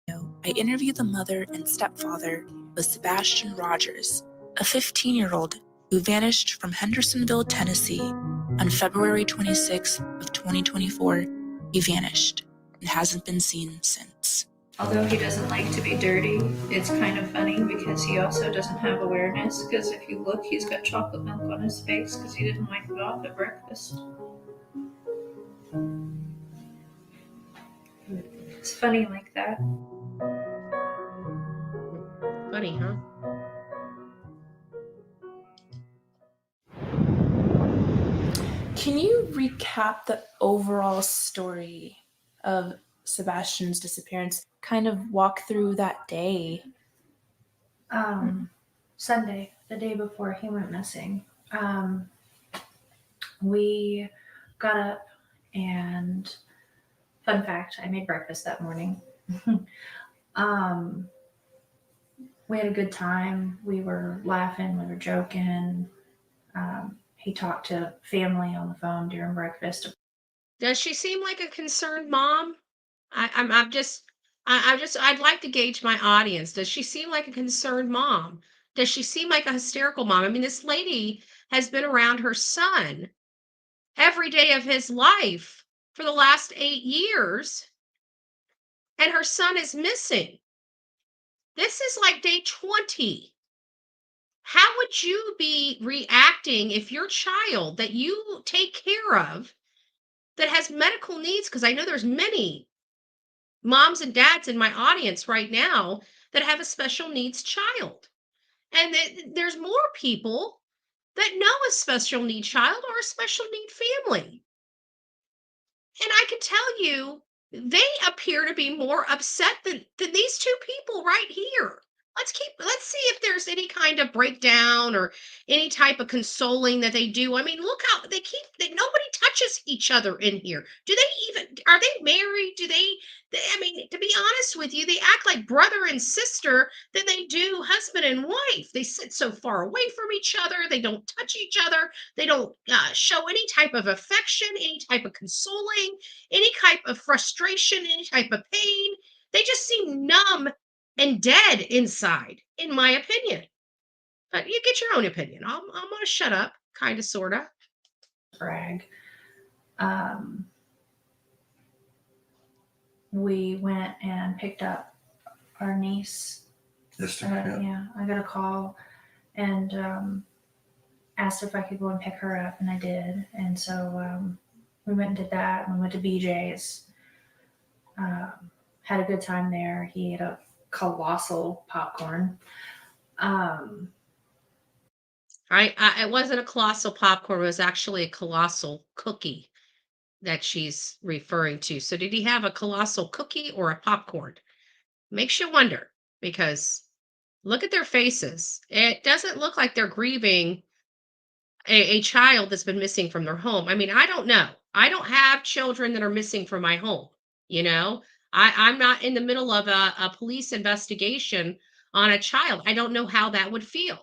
I interviewed the mother and stepfather of Sebastian Rogers, a 15-year-old who vanished from Hendersonville, Tennessee on February 26th of 2024. He vanished and hasn't been seen since. Although he doesn't like to be dirty, it's kind of funny because he also doesn't have awareness, because if you look, he's got chocolate milk on his face because he didn't wipe it off at breakfast. It's funny like that. Funny, huh? Can you recap the overall story of Sebastian's disappearance? Kind of walk through that day. Sunday, the day before he went missing. We got up and, fun fact, I made breakfast that morning. We had a good time. We were laughing, we were joking. He talked to family on the phone during breakfast. Does she seem like a concerned mom? I'd like to gauge my audience. Does she seem like a concerned mom? Does she seem like a hysterical mom? I mean, this lady has been around her son every day of his life for the last 8 years, and her son is missing. This is like day 20. How would you be reacting if your child that you take care of that has medical needs? Because I know there's many moms and dads in my audience right now that have a special needs child. And there's more people that know a special need child or a special need family. And I can tell you, they appear to be more upset than these two people right here. Let's see if there's any kind of breakdown or any type of consoling that they do. I mean, look how nobody touches each other in here. Do they even, are they married? I mean, to be honest with you, they act like brother and sister than they do husband and wife. They sit so far away from each other. They don't touch each other. They don't show any type of affection, any type of consoling, any type of frustration, any type of pain. They just seem numb and dead inside, in my opinion. But you get your own opinion. I'm going to shut up, kind of, sort of. Brag. We went and picked up our niece. Yeah, I got a call and asked if I could go and pick her up, and I did. And so we went and did that. We went to BJ's. Had a good time there. He ate a colossal popcorn. It wasn't a colossal popcorn. It was actually a colossal cookie that she's referring to. So did he have a colossal cookie or a popcorn? Makes you wonder, because look at their faces. It doesn't look like they're grieving a child that's been missing from their home. I mean, I don't know. I don't have children that are missing from my home. You know, I'm not in the middle of a police investigation on a child. I don't know how that would feel.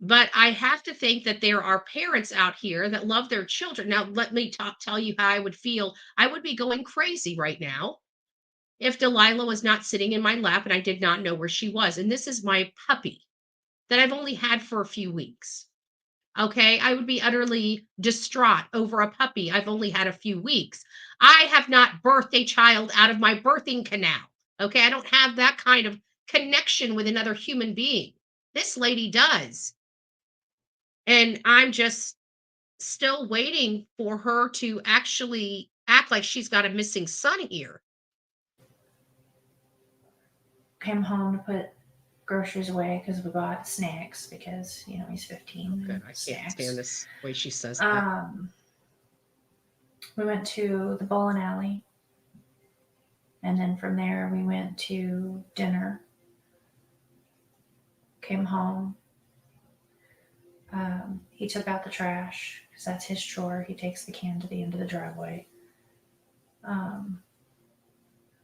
But I have to think that there are parents out here that love their children. Now, let me tell you how I would feel. I would be going crazy right now if Delilah was not sitting in my lap and I did not know where she was. And this is my puppy that I've only had for a few weeks. Okay, I would be utterly distraught over a puppy I've only had a few weeks. I have not birthed a child out of my birthing canal. Okay, I don't have that kind of connection with another human being. This lady does. And I'm just still waiting for her to actually act like she's got a missing son here. Came home to put groceries away because we bought snacks because, you know, he's 15. Good. I can't stand this way she says that. We went to the bowling alley. And then from there, we went to dinner. Came home. He took out the trash because that's his chore. He takes the can to the end of the driveway. About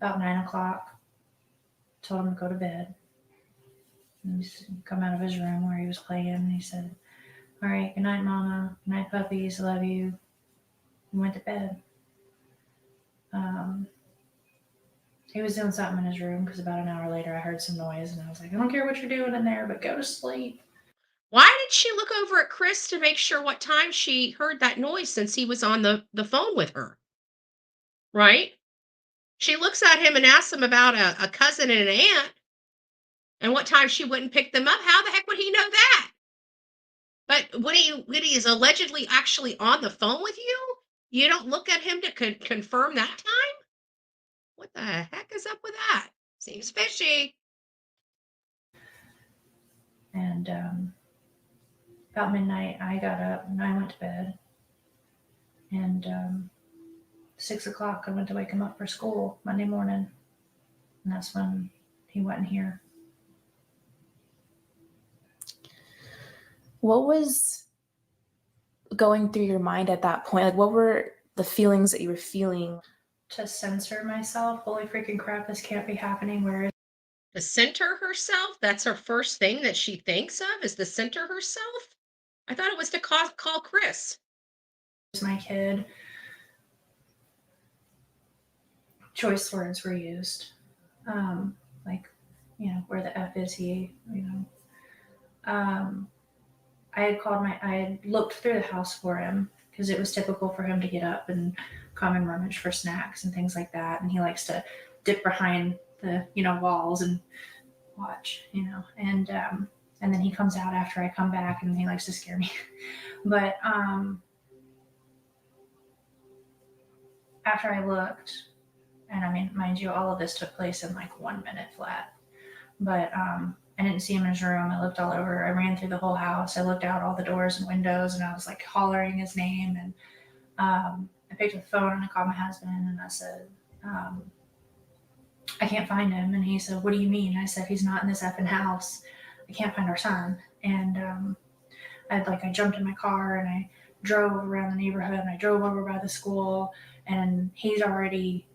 9 o'clock, told him to go to bed. And he's come out of his room where he was playing. And he said, "All right, good night, Mama. Good night, puppies. Love you." And went to bed. He was doing something in his room because about an hour later I heard some noise and I was like, "I don't care what you're doing in there, but go to sleep." Why did she look over at Chris to make sure what time she heard that noise since he was on the phone with her? Right? She looks at him and asks him about a cousin and an aunt and what time she wouldn't pick them up. How the heck would he know that? But when he is allegedly actually on the phone with you, you don't look at him to confirm that time? What the heck is up with that? Seems fishy. And about midnight, I got up and I went to bed. And 6 o'clock, I went to wake him up for school Monday morning. And that's when he wasn't here. What was going through your mind at that point? Like, what were the feelings that you were feeling? To censor myself. Holy freaking crap, this can't be happening. Where is To center herself? That's her first thing that she thinks of, is to center herself? I thought it was to call Chris. my kid? Choice words were used. Like, you know, where the F is he, you know. I had looked through the house for him because it was typical for him to get up and come and rummage for snacks and things like that. And he likes to dip behind the, you know, walls and watch, you know, and then he comes out after I come back and he likes to scare me. But after I looked, and I mean, mind you, all of this took place in like 1 minute flat, but I didn't see him in his room. I looked all over. I ran through the whole house. I looked out all the doors and windows, and I was like hollering his name. And I picked up the phone and I called my husband, and I said, I can't find him. And he said, what do you mean? I said, he's not in this effing house. I can't find our son. And I jumped in my car and I drove around the neighborhood and I drove over by the school, and he's already.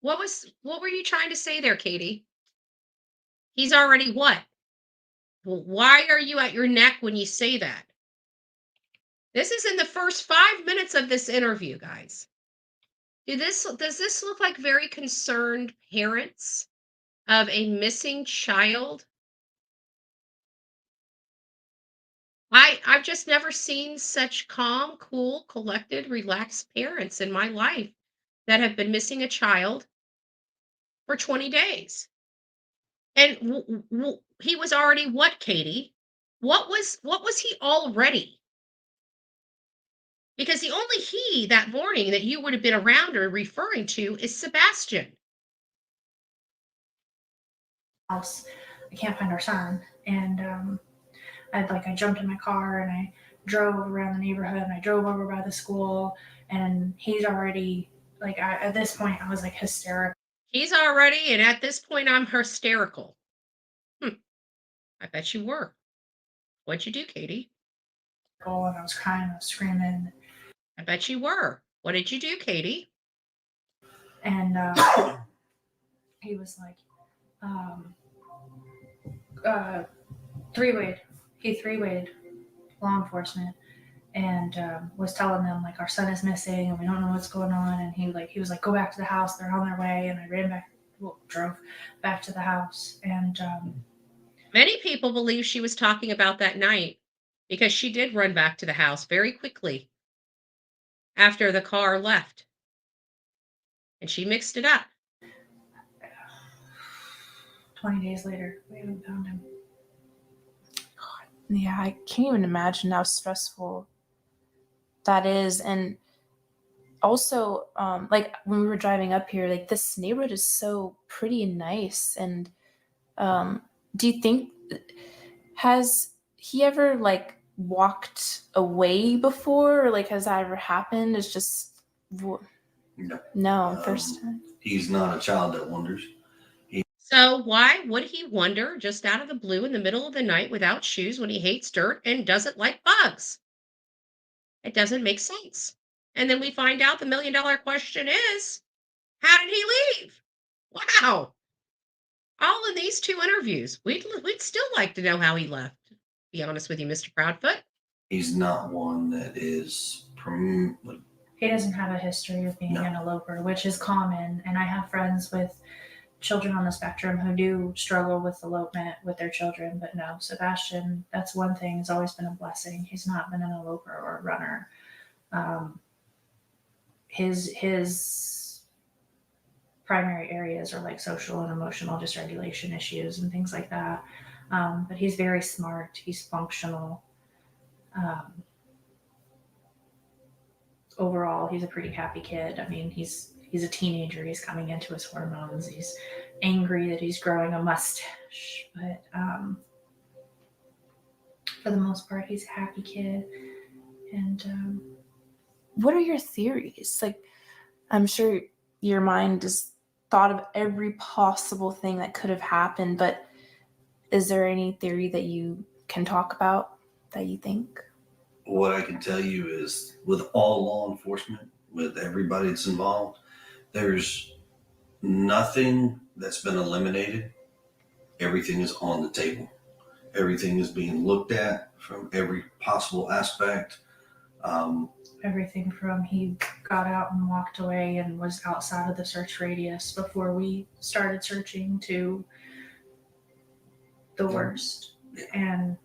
What were you trying to say there, Katie? He's already what? Well, why are you at your neck when you say that? This is in the first 5 minutes of this interview, guys. Does this look like very concerned parents of a missing child? I've just never seen such calm, cool, collected, relaxed parents in my life that have been missing a child for 20 days. And he was already what, Katie? What was he already? Because the only he that morning that you would have been around or referring to is Sebastian. House. I can't find our son. And I jumped in my car and I drove around the neighborhood and I drove over by the school, and he's already at this point I was like hysterical. He's already, and at this point I'm hysterical. I bet you were. What'd you do, Katie? And I was crying, I was screaming. I bet you were. What did you do, Katie? And he was like, three-wayed. He three-wayed law enforcement and was telling them our son is missing and we don't know what's going on. And he was like, go back to the house. They're on their way. And I drove back to the house. And many people believe she was talking about that night because she did run back to the house very quickly after the car left. And she mixed it up. 20 days later, we haven't found him. Yeah, I can't even imagine how stressful that is. And also, when we were driving up here, this neighborhood is so pretty and nice. And do you think, has he ever walked away before? Or has that ever happened? It's just no, first time. He's not a child that wanders. So why would he wander just out of the blue in the middle of the night without shoes when he hates dirt and doesn't like bugs? It doesn't make sense. And then we find out the $1 million question is, how did he leave? Wow. All in these 2 interviews. We'd still like to know how he left. Be honest with you, Mr. Proudfoot. He's not one that is he doesn't have a history of being an eloper, which is common. And I have friends with children on the spectrum who do struggle with elopement with their children, but no, Sebastian, that's one thing, has always been a blessing. He's not been an eloper or a runner. His primary areas are social and emotional dysregulation issues and things like that. But he's very smart. He's functional. Overall, he's a pretty happy kid. I mean, he's a teenager. He's coming into his hormones. He's angry that he's growing a mustache. But for the most part, he's a happy kid. And what are your theories? I'm sure your mind has thought of every possible thing that could have happened, but is there any theory that you can talk about that you think? What I can tell you is, with all law enforcement, with everybody that's involved, there's nothing that's been eliminated. Everything is on the table. Everything is being looked at from every possible aspect. Everything from he got out and walked away and was outside of the search radius before we started searching to the worst. And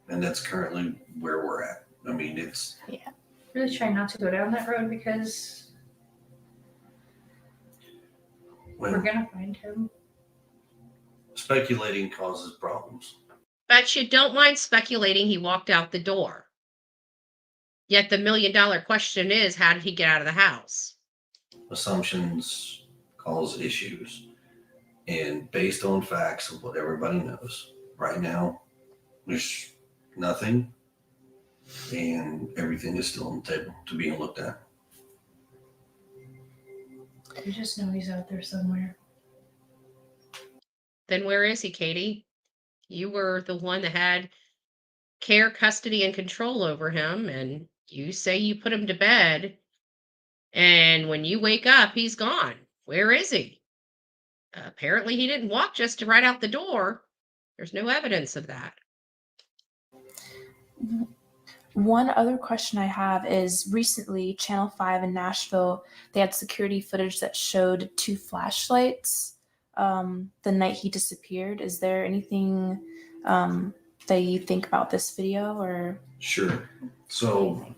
that's currently where we're at. I mean, it's... Yeah. Really trying not to go down that road because we're going to find him. Speculating causes problems. But you don't mind speculating he walked out the door. Yet the $1 million question is, how did he get out of the house? Assumptions cause issues. And based on facts of what everybody knows, right now, there's nothing, and everything is still on the table to being looked at. You just know he's out there somewhere. Then where is he, Katie? You were the one that had care, custody, and control over him, and you say you put him to bed, and when you wake up, he's gone. Where is he? Apparently, he didn't walk just right out the door. There's no evidence of that. One other question I have is recently Channel 5 in Nashville, they had security footage that showed 2 flashlights the night he disappeared. Is there anything that you think about this video? Or Sure. So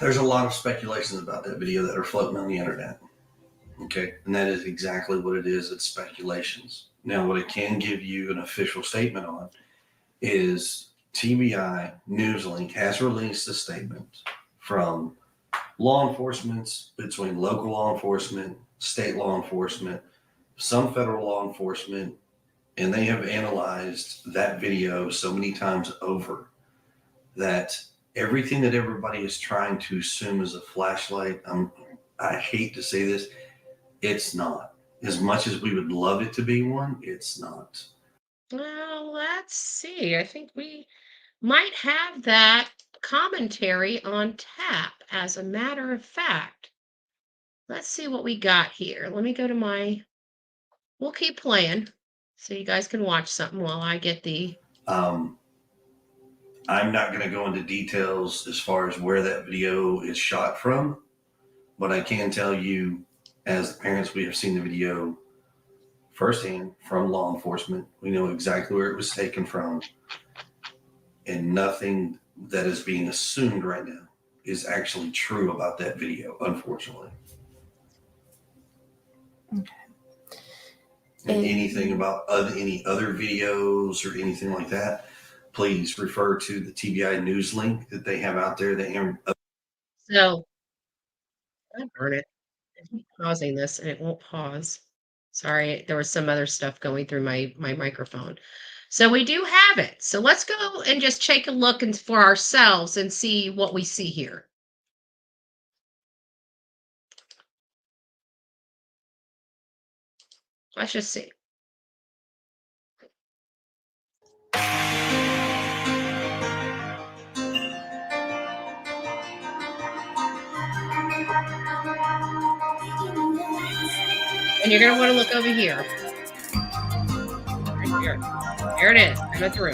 there's a lot of speculations about that video that are floating on the internet. Okay. And that is exactly what it is. It's speculations. Now, what it can give you an official statement on is TBI Newslink has released a statement from law enforcement, between local law enforcement, state law enforcement, some federal law enforcement, and they have analyzed that video so many times over that everything that everybody is trying to assume is a flashlight, I hate to say this, it's not. As much as we would love it to be one, it's not. Well, let's see. I think we might have that commentary on tap, as a matter of fact. Let's see what we got here. Let me go to we'll keep playing so you guys can watch something while I get the... I'm not going to go into details as far as where that video is shot from, but I can tell you, as the parents, we have seen the video firsthand from law enforcement. We know exactly where it was taken from, and nothing that is being assumed right now is actually true about that video, unfortunately. Okay. And anything about any other videos or anything like that, please refer to the TBI News link that they have out there. So, darn it. I keep pausing this and it won't pause. Sorry, there was some other stuff going through my microphone. So we do have it. So let's go and just take a look for ourselves and see what we see here. Let's just see. And you're going to want to look over here. Right here. There it is. Coming through.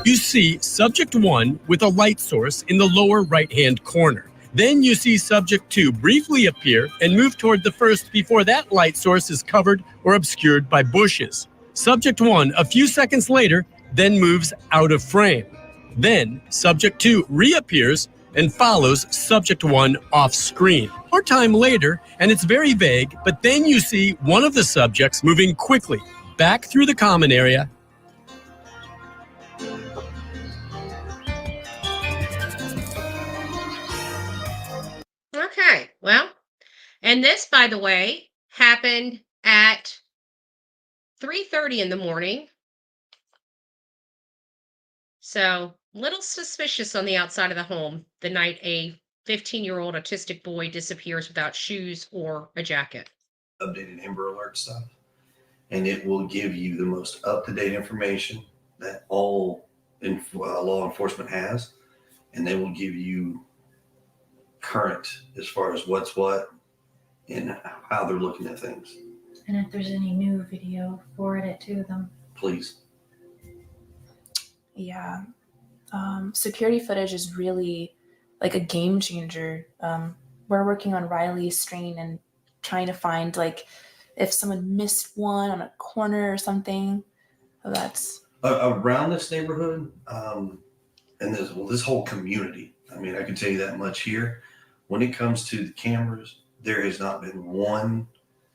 You see subject 1 with a light source in the lower right-hand corner. Then you see subject 2 briefly appear and move toward the first before that light source is covered or obscured by bushes. Subject 1, a few seconds later, then moves out of frame. Then subject 2 reappears and follows subject 1 off screen. More time later, and it's very vague, but then you see one of the subjects moving quickly back through the common area. Okay, well, and this, by the way, happened at 3:30 in the morning. So, little suspicious on the outside of the home the night a 15-year-old autistic boy disappears without shoes or a jacket. Updated Amber Alert stuff, and it will give you the most up-to-date information that all law enforcement has, and they will give you current as far as what's what and how they're looking at things. And if there's any new video, forward it to them. Please. Yeah. Security footage is really like a game changer. We're working on Riley's strain and trying to find like if someone missed one on a corner or something. So that's around this neighborhood, and this whole community. I mean, I can tell you that much here. When it comes to the cameras, there has not been one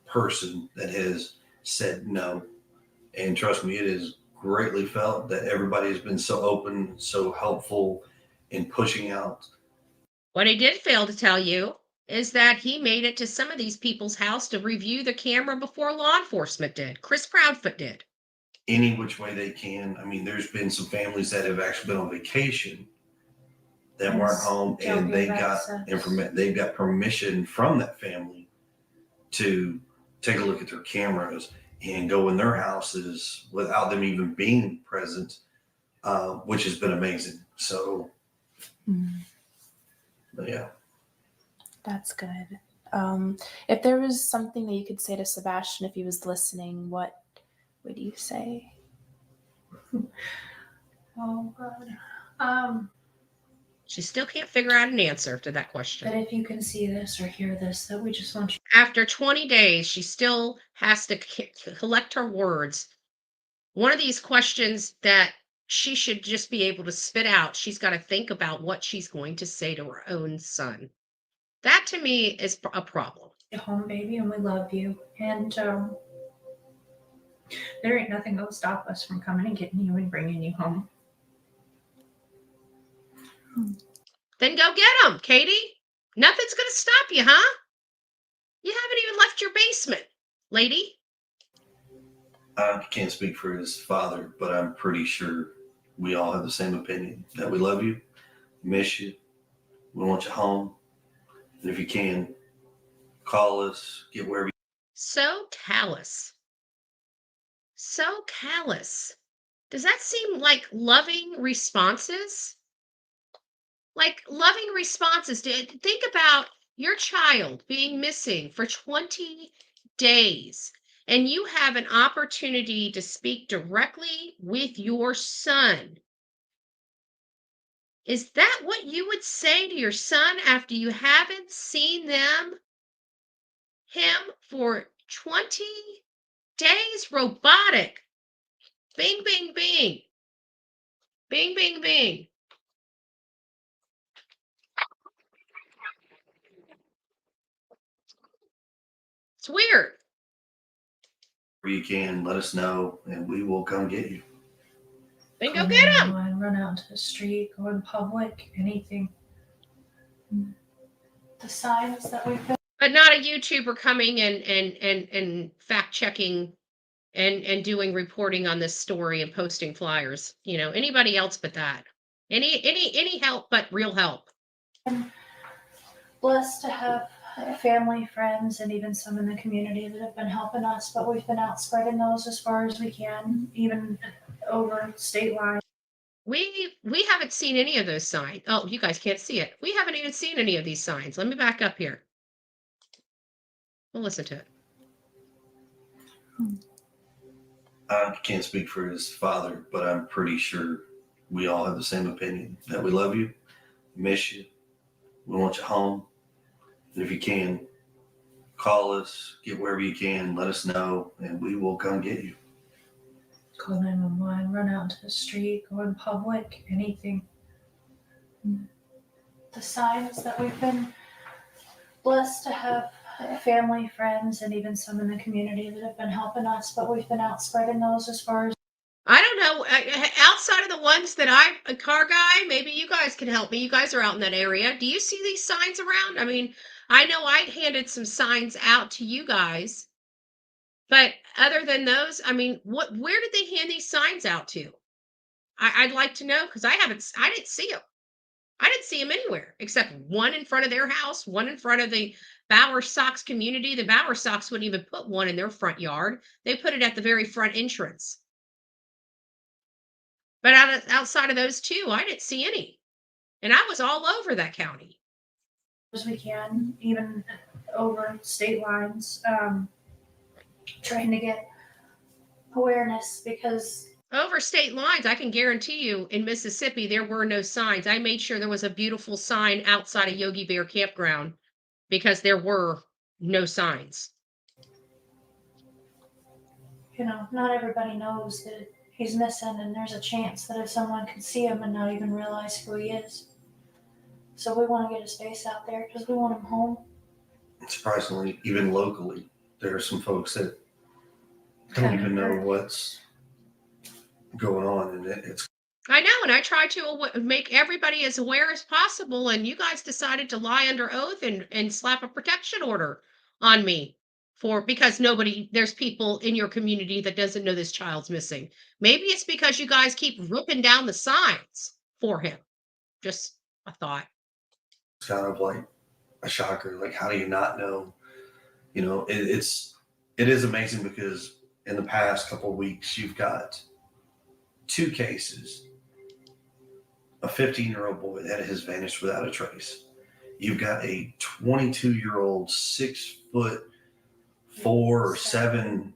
person that has said no. And trust me, it is greatly felt that everybody has been so open, so helpful in pushing out. What I did fail to tell you is that he made it to some of these people's house to review the camera before law enforcement did. Chris Proudfoot did. Any which way they can. I mean, there's been some families that have actually been on vacation that weren't home, and they got they've got permission from that family to take a look at their cameras and go in their houses without them even being present, which has been amazing. So, but yeah. That's good. If there was something that you could say to Sebastian if he was listening, what would you say? Oh, God. She still can't figure out an answer to that question. But if you can see this or hear this, that we just want you. After 20 days, she still has to collect her words. One of these questions that she should just be able to spit out, she's got to think about what she's going to say to her own son. That to me is a problem. Get home, baby, and we love you. And there ain't nothing gonna stop us from coming and getting you and bringing you home. Then go get them, Katie. Nothing's going to stop you, huh? You haven't even left your basement, lady. I can't speak for his father, but I'm pretty sure we all have the same opinion that we love you, miss you, we want you home. And if you can, call us, get wherever you. So callous. So callous. Does that seem like loving responses? Like loving responses. Think about your child being missing for 20 days, and you have an opportunity to speak directly with your son. Is that what you would say to your son after you haven't seen him for 20 days? Robotic. Bing, bing, bing. Bing, bing, bing. It's weird. Where you can, let us know, and we will come get you. Then go get him. Run out into the street, go in public, anything. The signs that we've been. But not a YouTuber coming and fact checking and doing reporting on this story and posting flyers. You know, anybody else but that. Any help but real help. Blessed to have family, friends, and even some in the community that have been helping us, but we've been out spreading those as far as we can, even over state lines. We haven't seen any of those signs. Oh, you guys can't see it. We haven't even seen any of these signs. Let me back up here. We'll listen to it. I can't speak for his father, but I'm pretty sure we all have the same opinion that we love you, miss you, we want you home. And if you can, call us, get wherever you can, let us know, and we will come get you. Call 911, run out into the street, go in public, anything. The signs that we've been blessed to have family, friends, and even some in the community that have been helping us, but we've been out spreading those as far as. I don't know. Outside of the ones that I'm a car guy, maybe you guys can help me. You guys are out in that area. Do you see these signs around? I mean, I know I handed some signs out to you guys, but other than those, I mean, where did they hand these signs out to? I'd like to know, because I didn't see them. I didn't see them anywhere except one in front of their house, one in front of the Bowersox community. The Bowersox wouldn't even put one in their front yard. They put it at the very front entrance. But outside of those two, I didn't see any. And I was all over that county. As we can, even over state lines, trying to get awareness, because over state lines, I can guarantee you in Mississippi, there were no signs. I made sure there was a beautiful sign outside of Yogi Bear Campground because there were no signs. You know, not everybody knows that he's missing, and there's a chance that if someone could see him and not even realize who he is. So we want to get his face out there because we want him home. Surprisingly, even locally, there are some folks that don't even know what's going on, and it's. I know, and I try to make everybody as aware as possible, and you guys decided to lie under oath and slap a protection order on me because there's people in your community that doesn't know this child's missing. Maybe it's because you guys keep ripping down the signs for him. Just a thought. It's kind of like a shocker. Like, how do you not know? You know, it is amazing because in the past couple of weeks, you've got 2 cases. A 15-year-old boy that has vanished without a trace. You've got a 22-year-old, 6'4" or 7"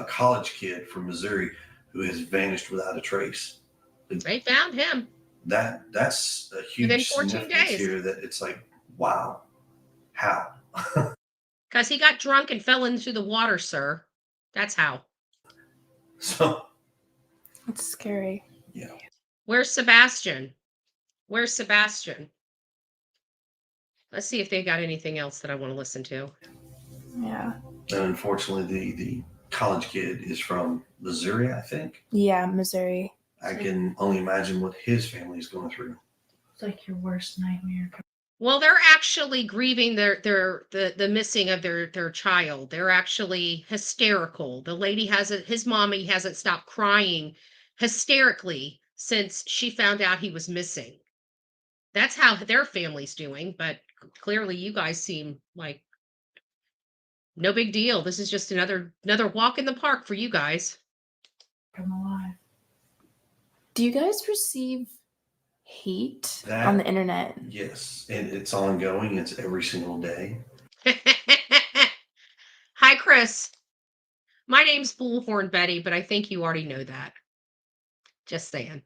college kid from Missouri who has vanished without a trace. They found him. That's a Within huge 14 significance days. here. That it's like, wow, how? Because he got drunk and fell into the water, sir. That's how. So it's scary. Yeah. Where's Sebastian? Where's Sebastian? Let's see if they got anything else that I want to listen to. Yeah. And unfortunately, the college kid is from Missouri, I think. Yeah, Missouri. I can only imagine what his family is going through. It's like your worst nightmare. Well, they're actually grieving the missing of their child. They're actually hysterical. The lady his mommy hasn't stopped crying hysterically since she found out he was missing. That's how their family's doing, but clearly you guys seem like no big deal. This is just another walk in the park for you guys. I'm alive. Do you guys receive hate on the internet? Yes, and it's ongoing. It's every single day. Hi, Chris. My name's Bullhorn Betty, but I think you already know that. Just saying.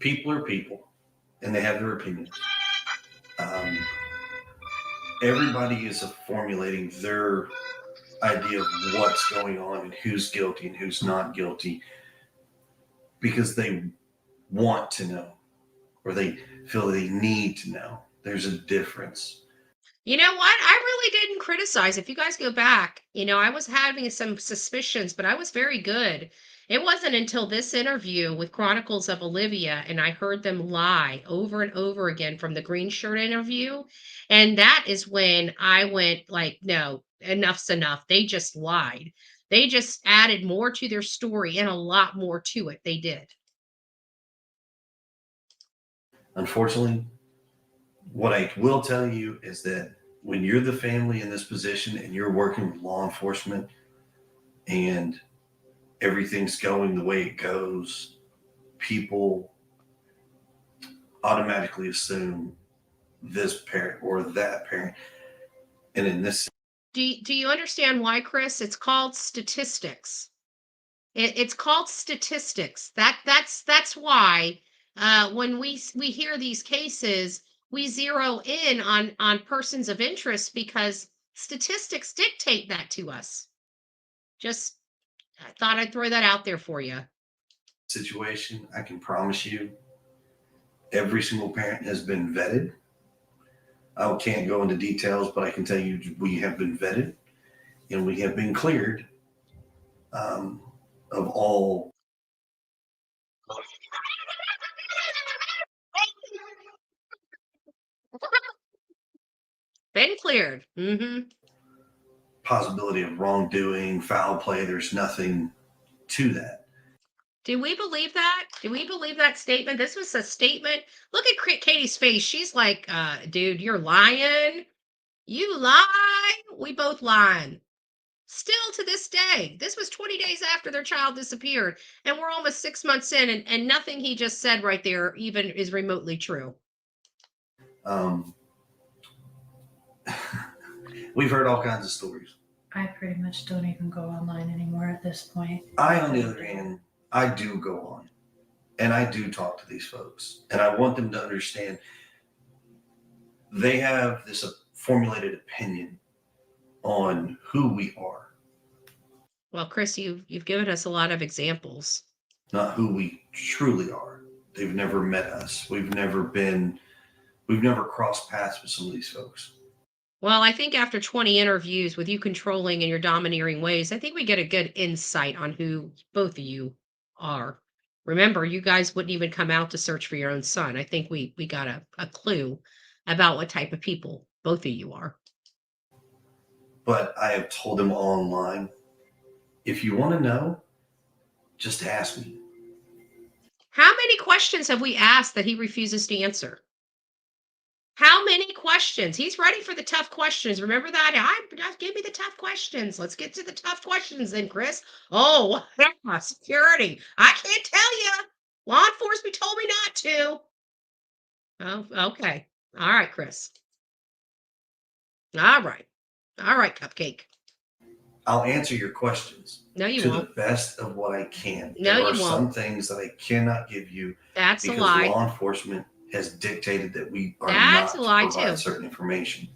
People are people, and they have their opinions. Everybody is formulating their idea of what's going on and who's guilty and who's not guilty because they want to know or they feel they need to know. There's a difference. You know what? I really didn't criticize. If you guys go back, I was having some suspicions, but I was very good. It wasn't until this interview with Chronicles of Olivia and I heard them lie over and over again from the green shirt interview. And that is when I went like, no, enough's enough. They just lied. They just added more to their story and a lot more to it. They did. Unfortunately, what I will tell you is that when you're the family in this position and you're working with law enforcement and everything's going the way it goes, people automatically assume this parent or that parent. And in this, do you understand why, Chris? It's called statistics. It's called statistics. That's why when we hear these cases, we zero in on persons of interest because statistics dictate that to us. Just I thought I'd throw that out there for you. situation, I can promise you, every single parent has been vetted. I can't go into details, but I can tell you we have been vetted and we have been cleared of all. Been cleared. Mm-hmm. Possibility of wrongdoing, foul play. There's nothing to that. Do we believe that? Do we believe that statement? This was a statement. Look at Katie's face. She's like, dude, you're lying. You lie. We both lying. Still to this day. This was 20 days after their child disappeared. And we're almost 6 months in, and nothing he just said right there even is remotely true. We've heard all kinds of stories. I pretty much don't even go online anymore at this point. I, on the other hand, I do go on and I do talk to these folks and I want them to understand they have this formulated opinion on who we are. Well, Chris, you've given us a lot of examples. Not who we truly are. They've never met us. We've never crossed paths with some of these folks. Well, I think after 20 interviews with you controlling in your domineering ways, I think we get a good insight on who both of you are. Remember, you guys wouldn't even come out to search for your own son. I think we got a clue about what type of people both of you are. But I have told him all online, if you want to know, just ask me. How many questions have we asked that he refuses to answer? How many questions? He's ready for the tough questions. Remember that? Just give me the tough questions. Let's get to the tough questions then, Chris. Oh, security. I can't tell you. Law enforcement told me not to. Oh, okay. All right, Chris. All right. All right, Cupcake. I'll answer your questions. No, you to won't. the best of what I can. No, there you are won't. some things that I cannot give you That's a because lie. law enforcement has dictated that we are That's not a lie, to provide too. certain information.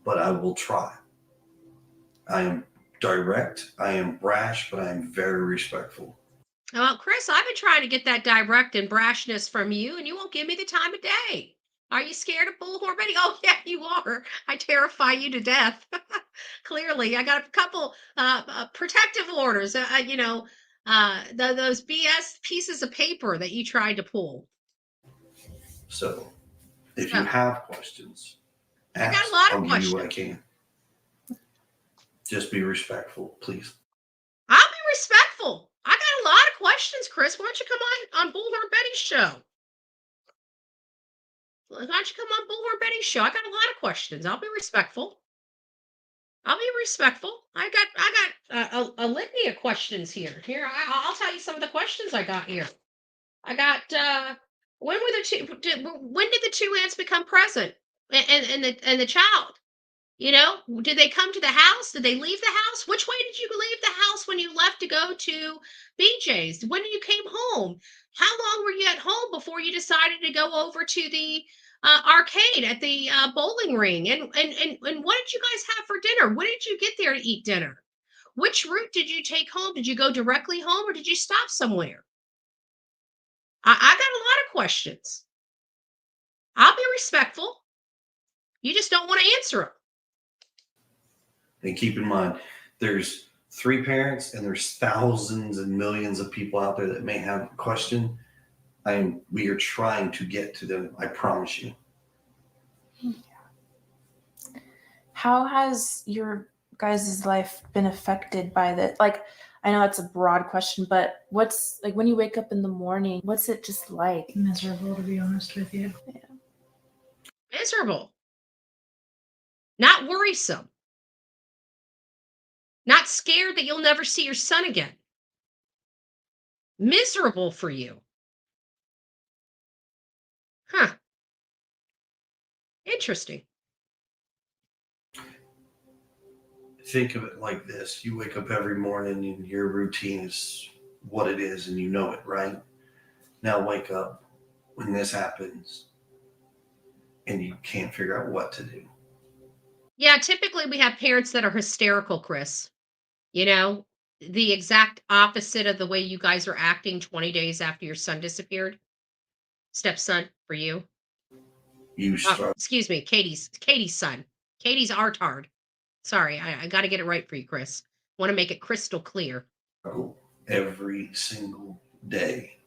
But I will try. I am direct, I am brash, but I am very respectful. Well, Chris, I've been trying to get that direct and brashness from you, and you won't give me the time of day. Are you scared of Bullhorn Betty? Oh, yeah, you are. I terrify you to death. Clearly, I got a couple protective orders. Those BS pieces of paper that you tried to pull. So, if you have questions, I got ask. a lot of I'll give you what I questions. can. Just be respectful, please. I'll be respectful. I got a lot of questions, Chris. Why don't you come on Bullhorn Betty's show? Why don't you come on Bullhorn Betty's show? I got a lot of questions. I'll be respectful. I'll be respectful. I got a litany of questions here. Here, I'll tell you some of the questions I got here. I got when were the two? When did the two aunts become present? And the child. You know, did they come to the house? Did they leave the house? Which way did you leave the house when you left to go to BJ's? When you came home? How long were you at home before you decided to go over to the arcade at the bowling ring? And what did you guys have for dinner? When did you get there to eat dinner? Which route did you take home? Did you go directly home or did you stop somewhere? I got a lot of questions. I'll be respectful. You just don't want to answer them. And keep in mind, there's 3 parents and there's thousands and millions of people out there that may have a question. We are trying to get to them. I promise you. How has your guys' life been affected by this? Like, I know it's a broad question, but what's like when you wake up in the morning, what's it just like? Miserable, to be honest with you. Yeah. Miserable. Not worrisome. Not scared that you'll never see your son again. Miserable for you. Huh. Interesting. Think of it like this. You wake up every morning and your routine is what it is and you know it, right? Now wake up when this happens and you can't figure out what to do. Yeah, typically we have parents that are hysterical, Chris. You know, the exact opposite of the way you guys are acting 20 days after your son disappeared. Stepson for you. Excuse me, Katie's son. Katie's Artard. Sorry, I got to get it right for you, Chris. Want to make it crystal clear. Every single day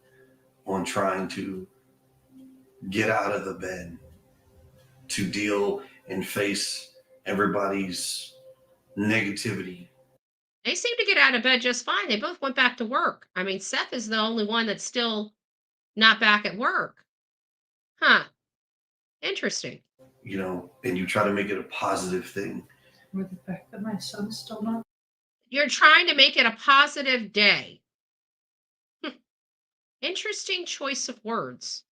on trying to get out of the bed to deal and face everybody's negativity. They seem to get out of bed just fine. They both went back to work. I mean, Seth is the only one that's still not back at work. Huh. Interesting. You know, and you try to make it a positive thing. With the fact that my son's still not. You're trying to make it a positive day. Interesting choice of words.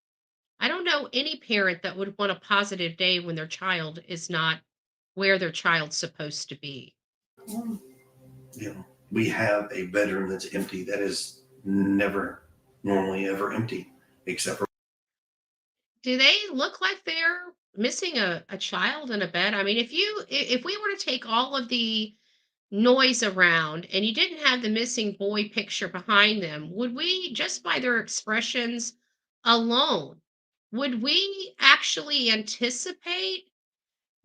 I don't know any parent that would want a positive day when their child is not where their child's supposed to be. Oh. You know, we have a bedroom that's empty that is never normally ever empty, except for. Do they look like they're missing a child in a bed? I mean, if we were to take all of the noise around and you didn't have the missing boy picture behind them, would we, just by their expressions alone, would we actually anticipate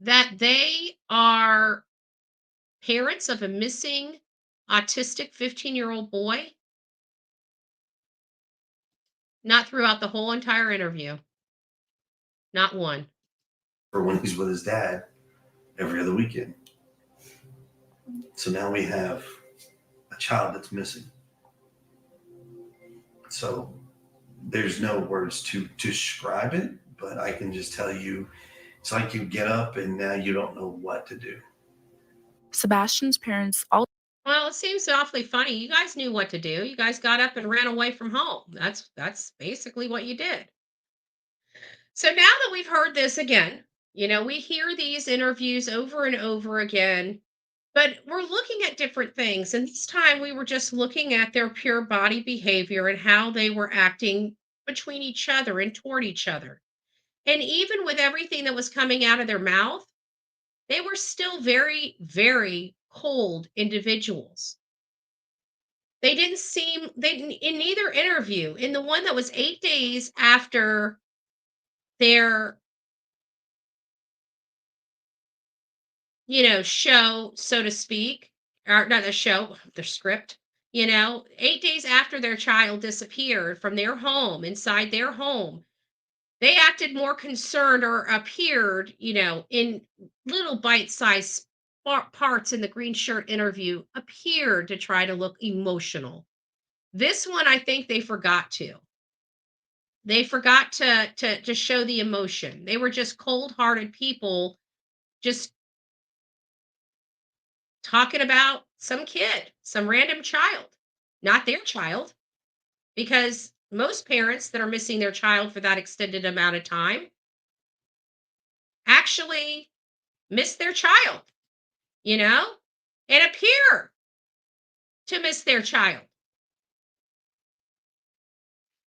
that they are parents of a missing autistic 15-year-old boy? Not throughout the whole entire interview. Not one. For when he's with his dad every other weekend. So now we have a child that's missing. So there's no words to describe it, but I can just tell you, it's like you get up and now you don't know what to do. Sebastian's parents all. Well, it seems awfully funny. You guys knew what to do. You guys got up and ran away from home. That's basically what you did. So now that we've heard this again, we hear these interviews over and over again, but we're looking at different things. And this time we were just looking at their pure body behavior and how they were acting between each other and toward each other. And even with everything that was coming out of their mouth, they were still very, very cold individuals. They didn't seem, in neither interview, in the one that was 8 days after their, show, so to speak, or not the show, their script, 8 days after their child disappeared from their home, inside their home, they acted more concerned or appeared, in little bite-sized parts in the green shirt interview, appeared to try to look emotional. This one, I think they forgot to. They forgot to show the emotion. They were just cold-hearted people just talking about some kid, some random child, not their child, because most parents that are missing their child for that extended amount of time actually miss their child, and appear to miss their child.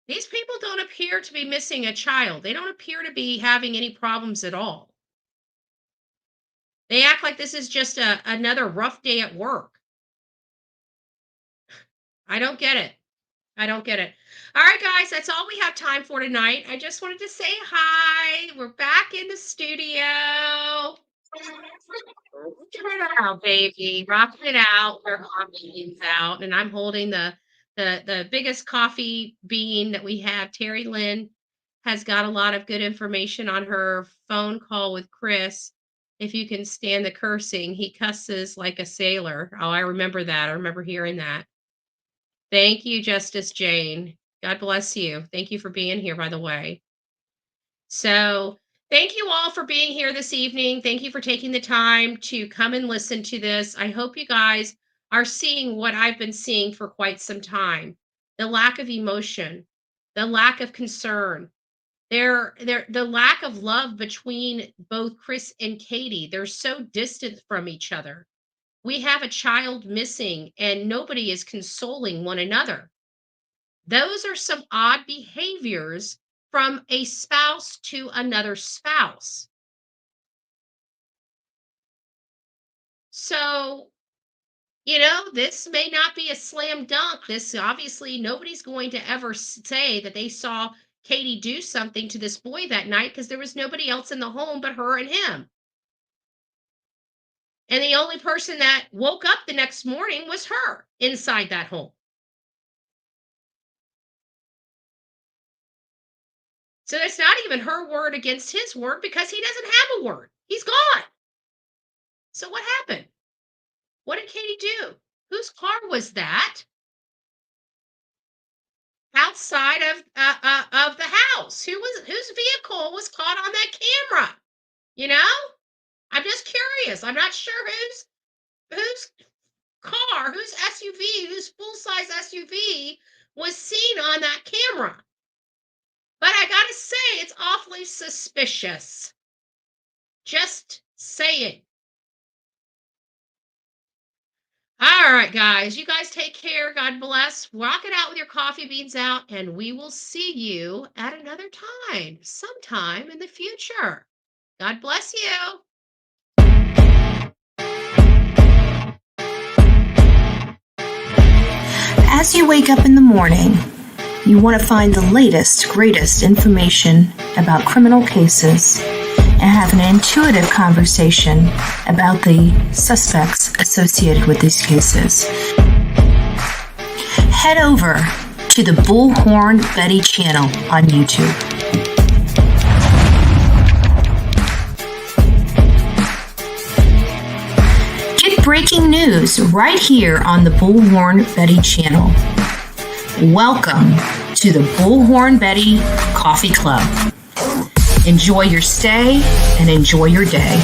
These people don't appear to be missing a child. They don't appear to be having any problems at all. They act like this is just another rough day at work. I don't get it. I don't get it. All right, guys, that's all we have time for tonight. I just wanted to say hi. We're back in the studio. Turn it out, baby. Rocking it out. Our coffee beans out. And I'm holding the biggest coffee bean that we have. Terry Lynn has got a lot of good information on her phone call with Chris. If you can stand the cursing, he cusses like a sailor. Oh, I remember that. I remember hearing that. Thank you, Justice Jane. God bless you. Thank you for being here, by the way. So thank you all for being here this evening. Thank you for taking the time to come and listen to this. I hope you guys are seeing what I've been seeing for quite some time. The lack of emotion, the lack of concern, the lack of love between both Chris and Katie. They're so distant from each other. We have a child missing and nobody is consoling one another. Those are some odd behaviors from a spouse to another spouse. So, this may not be a slam dunk. This obviously, nobody's going to ever say that they saw Katie do something to this boy that night because there was nobody else in the home but her and him. And the only person that woke up the next morning was her inside that home. So it's not even her word against his word because he doesn't have a word. He's gone. So what happened? What did Katie do? Whose car was that? Outside of the house. Whose vehicle was caught on that camera? I'm just curious. I'm not sure whose car, whose SUV, whose full-size SUV was seen on that camera. But I gotta say, it's awfully suspicious. Just saying. All right, guys. You guys take care. God bless. Rock it out with your coffee beans out, and we will see you at another time, sometime in the future. God bless you. As you wake up in the morning, you want to find the latest, greatest information about criminal cases, and have an intuitive conversation about the suspects associated with these cases. Head over to the Bullhorn Betty channel on YouTube. Get breaking news right here on the Bullhorn Betty channel. Welcome to the Bullhorn Betty Coffee Club. Enjoy your stay and enjoy your day.